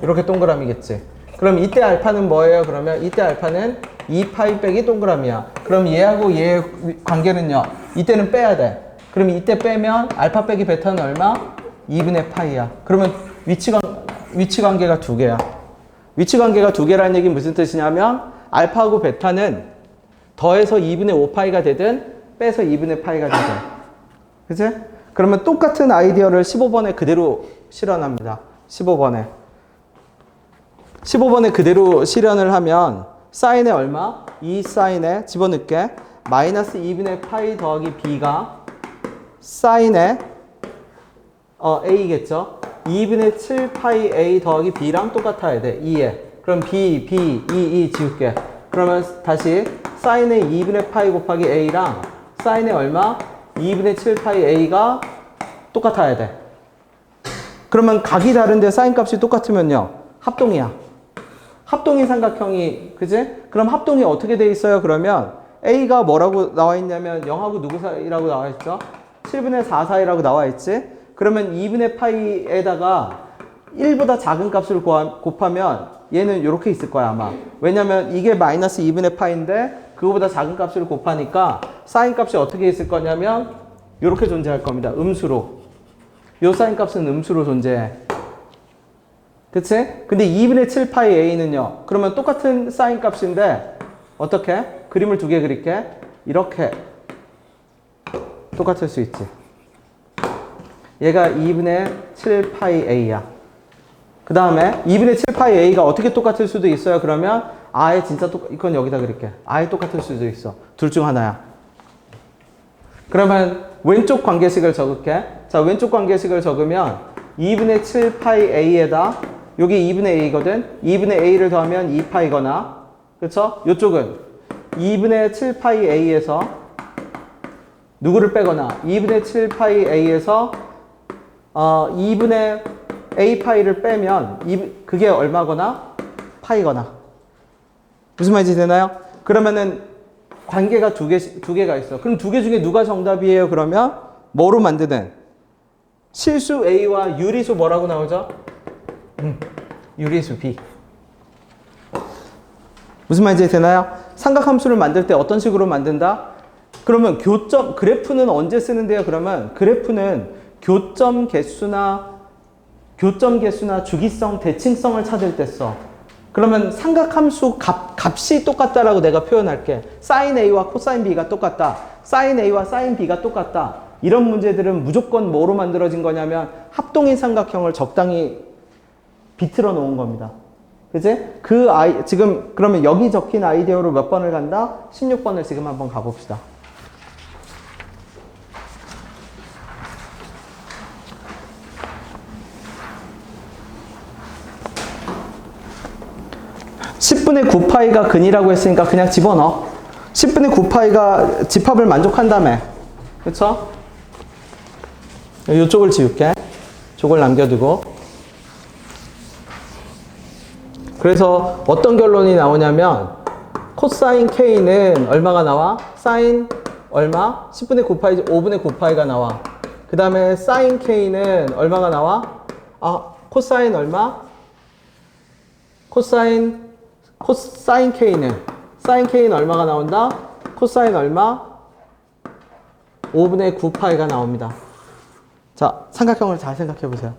이렇게 동그라미겠지. 그럼 이때 알파는 뭐예요? 그러면 이때 알파는 2파이 빼기 동그라미야. 그럼 얘하고 얘의 관계는요. 이때는 빼야 돼. 그럼 이때 빼면 알파 빼기 베타는 얼마? 2분의 파이야. 그러면 위치 관계가 두 개야. 위치 관계가 두 개라는 얘기는 무슨 뜻이냐면 알파하고 베타는 더해서 2분의 5파이가 되든 빼서 2분의 파이가 되든. 그치? 그러면 똑같은 아이디어를 15번에 그대로 실현합니다. 15번에 그대로 실현을 하면 사인에 얼마? 2 사인에 집어넣게 마이너스 2분의 파이 더하기 b가 사인에 a겠죠? 2분의 7 파이 a 더하기 b랑 똑같아야 돼. 2에. 그럼 b, 2 지울게. 그러면 다시 사인의 2분의 파이 곱하기 a랑 사인의 얼마? 2분의 7 파이 a가 똑같아야 돼. 그러면 각이 다른데 사인 값이 똑같으면요. 합동이야. 합동인 삼각형이, 그지? 그럼 합동이 어떻게 돼 있어요? 그러면 a가 뭐라고 나와 있냐면 0하고 누구 사이라고 나와 있죠? 7분의 4 사이라고 나와 있지? 그러면 2분의 파이에다가 1보다 작은 값을 곱하면 얘는 이렇게 있을 거야 아마. 왜냐면 이게 마이너스 2분의 파인데 그거보다 작은 값을 곱하니까 사인 값이 어떻게 있을 거냐면 이렇게 존재할 겁니다. 음수로. 요 사인 값은 음수로 존재해. 그치? 근데 2분의 7파이 a는요. 그러면 똑같은 사인 값인데 어떻게? 그림을 두 개 그릴게. 이렇게 똑같을 수 있지. 얘가 2분의 7파이 a야. 그 다음에 2분의 7파이 a가 어떻게 똑같을 수도 있어요. 그러면 아예 진짜 이건 여기다 그릴게. 아예 똑같을 수도 있어. 둘 중 하나야. 그러면 왼쪽 관계식을 적을게. 자, 왼쪽 관계식을 적으면 2분의 7파이 a에다 여기 2분의 a거든. 2분의 a를 더하면 2파이거나 그쵸? 이쪽은 2분의 7파이 a에서 누구를 빼거나 2분의 7파이 a에서 2분의 a 파이를 빼면 그게 얼마거나 파이거나 무슨 말인지 되나요? 그러면은 관계가 두 개가 있어. 그럼 두 개 중에 누가 정답이에요? 그러면 뭐로 만드는? 실수 a와 유리수 뭐라고 나오죠? 유리수 b. 무슨 말인지 되나요? 삼각함수를 만들 때 어떤 식으로 만든다? 그러면 그래프는 언제 쓰는데요? 그러면 그래프는 교점 개수나 주기성, 대칭성을 찾을 때 써. 그러면 삼각함수 값이 똑같다라고 내가 표현할게. sin a와 cosine b가 똑같다. sin a와 sin b가 똑같다. 이런 문제들은 무조건 뭐로 만들어진 거냐면 합동인 삼각형을 적당히 비틀어 놓은 겁니다. 그치? 지금 그러면 여기 적힌 아이디어로 몇 번을 간다? 16번을 지금 한번 가봅시다. (10분의 9파이가) 근이라고 했으니까 그냥 집어넣어. 10분의 9파이가 집합을 만족한다며. 그쵸? 이쪽을 지울게. 저걸 남겨두고. 그래서 어떤 결론이 나오냐면 코사인 k는 얼마가 나와? 사인 얼마? 10분의 9파이, 5분의 9파이가 나와. 그 다음에 사인 k는 얼마가 나와? 코사인 얼마? 코사인 k는 얼마가 나온다? 코사인 얼마? 5분의 9파이가 나옵니다. 자, 삼각형을 잘 생각해 보세요.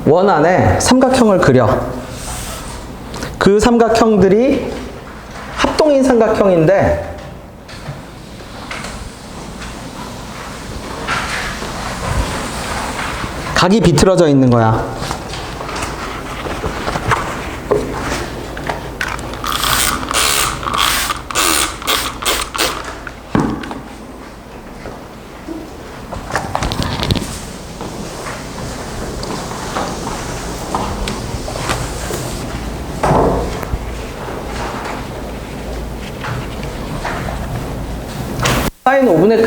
원 안에 삼각형을 그려. 그 삼각형들이 합동인 삼각형인데 각이 비틀어져 있는 거야. 사인 5분의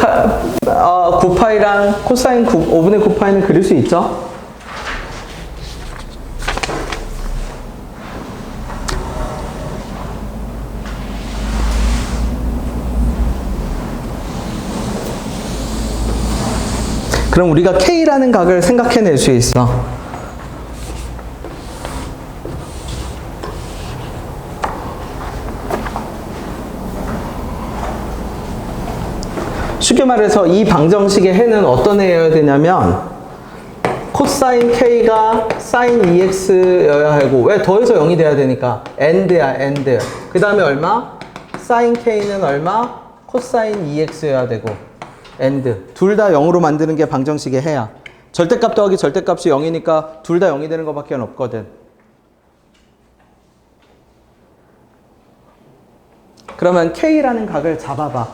9파이랑 코사인 5분의 9파이는 그릴 수 있죠? 그럼 우리가 K라는 각을 생각해낼 수 있어. 쉽게 말해서 이 방정식의 해는 어떤 해여야 되냐면 코사인 K가 사인 EX여야 하고, 왜? 더해서 0이 돼야 되니까 AND야, AND. 그 다음에 얼마? 사인 K는 얼마? 코사인 EX여야 되고 AND. 둘 다 0으로 만드는 게 방정식의 해야. 절대값 더하기 절대값이 0이니까 둘 다 0이 되는 것밖에 없거든. 그러면 K라는 각을 잡아봐.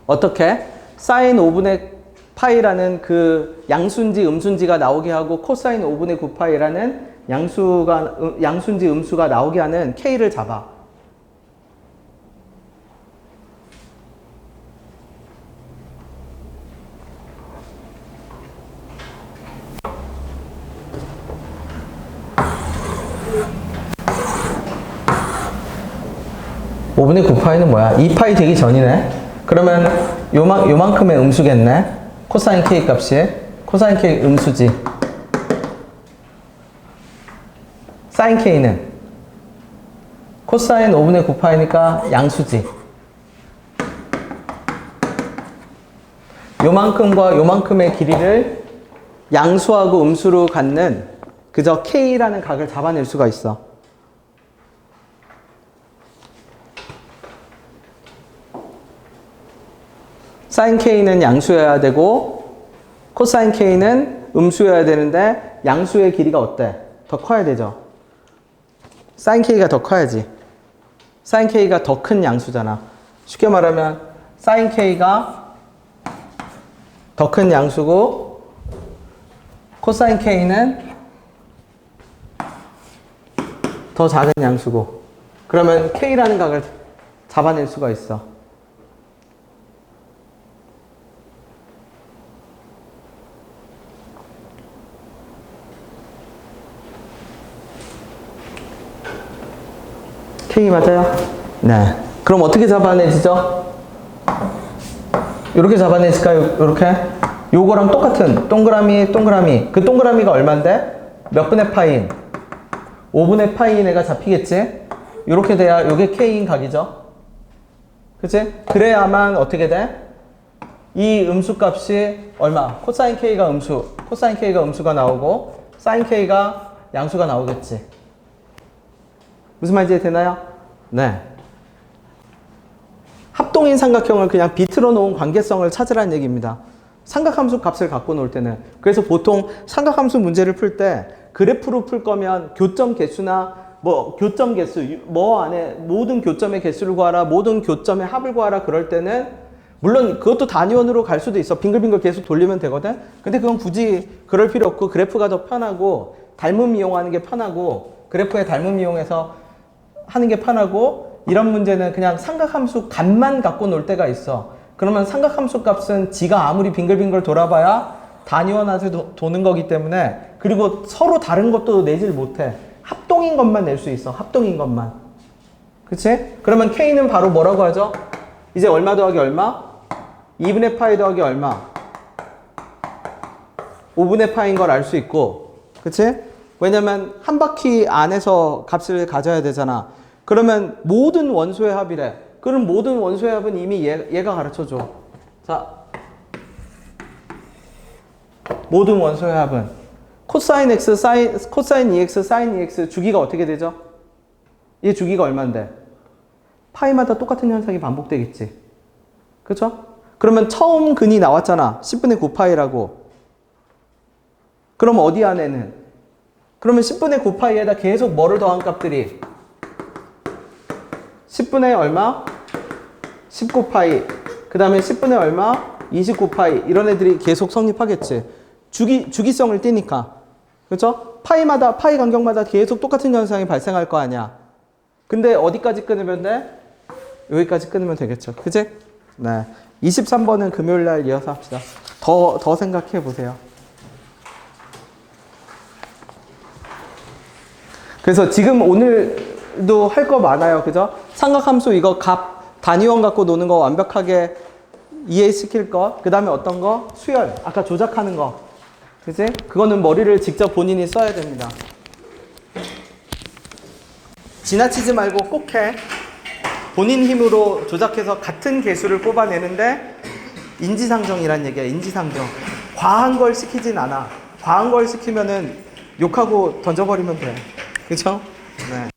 어떻게? 사인 5분의 파이라는 그 양수인지 음수인지가 나오게 하고 코사인 5분의 9파이라는 양수인지 음수가 나오게 하는 K를 잡아. (5분의 9파이는) 뭐야? 2파이 되기 전이네. 그러면 요만큼의 음수겠네. 코사인 K 값이. 코사인 K 음수지. 사인 K는 코사인 5분의 9파이니까 양수지. 요만큼과 요만큼의 길이를 양수하고 음수로 갖는 그저 K라는 각을 잡아낼 수가 있어. 사인 K는 양수여야 되고 코사인 K는 음수여야 되는데 양수의 길이가 어때? 더 커야 되죠. 사인 K가 더 커야지. 사인 K가 더 큰 양수잖아. 쉽게 말하면 사인 K가 더 큰 양수고 코사인 K는 더 작은 양수고 그러면 K라는 각을 잡아낼 수가 있어. K 맞아요? 네. 그럼 어떻게 잡아내지죠? 이렇게 잡아내질까요? 이렇게? 요거랑 똑같은 동그라미, 동그라미. 그 동그라미가 얼만데? 몇 분의 파인? 5분의 파인 애가 잡히겠지? 이렇게 돼야 요게 K인 각이죠? 그치? 그래야만 어떻게 돼? 이 음수값이 얼마? 코사인 K가 음수, 코사인 K가 음수가 나오고 사인 K가 양수가 나오겠지. 무슨 말인지 되나요? 네. 합동인 삼각형을 그냥 비틀어 놓은 관계성을 찾으라는 얘기입니다. 삼각함수 값을 갖고 놀 때는. 그래서 보통 삼각함수 문제를 풀 때 그래프로 풀 거면 교점 개수나 뭐 교점 개수, 뭐 안에 모든 교점의 개수를 구하라, 모든 교점의 합을 구하라 그럴 때는 물론 그것도 단위원으로 갈 수도 있어. 빙글빙글 계속 돌리면 되거든. 근데 그건 굳이 그럴 필요 없고 그래프가 더 편하고 닮음 이용하는 게 편하고 그래프의 닮음 이용해서 하는 게 편하고 이런 문제는 그냥 삼각함수 값만 갖고 놀 때가 있어. 그러면 삼각함수 값은 지가 아무리 빙글빙글 돌아봐야 단위원 안에 도는 거기 때문에 그리고 서로 다른 것도 내질 못해. 합동인 것만 낼 수 있어. 합동인 것만. 그치? 그러면 K는 바로 뭐라고 하죠? 이제 얼마 더하기 얼마? 2분의 파이 더하기 얼마? 5분의 파인 걸 알 수 있고 그치? 왜냐면 한 바퀴 안에서 값을 가져야 되잖아. 그러면 모든 원소의 합이래. 그럼 모든 원소의 합은 이미 얘가 가르쳐줘. 자, 모든 원소의 합은 코사인 x, 코사인 2x, 사인 2x 주기가 어떻게 되죠? 이 주기가 얼만데? 파이마다 똑같은 현상이 반복되겠지. 그렇죠? 그러면 처음 근이 나왔잖아. 10분의 9파이라고. 그럼 어디 안에는? 그러면 10분의 9파이에다 계속 뭐를 더한 값들이? 10분의 얼마? 19파이. 그 다음에 10분의 얼마? 29파이. 이런 애들이 계속 성립하겠지. 주기성을 띠니까. 그렇죠? 파이마다, 파이 간격마다 계속 똑같은 현상이 발생할 거 아니야. 근데 어디까지 끊으면 돼? 여기까지 끊으면 되겠죠. 그치? 네. 23번은 금요일 날 이어서 합시다. 더 생각해 보세요. 그래서 지금 오늘도 할 거 많아요. 그죠? 삼각함수 이거 값, 단위원 갖고 노는 거 완벽하게 이해시킬 거. 그 다음에 어떤 거? 수열. 아까 조작하는 거. 그치? 그거는 머리를 직접 본인이 써야 됩니다. 지나치지 말고 꼭 해. 본인 힘으로 조작해서 같은 개수를 뽑아내는데 인지상정이란 얘기야. 인지상정. 과한 걸 시키진 않아. 과한 걸 시키면은 욕하고 던져버리면 돼. 그쵸? 네.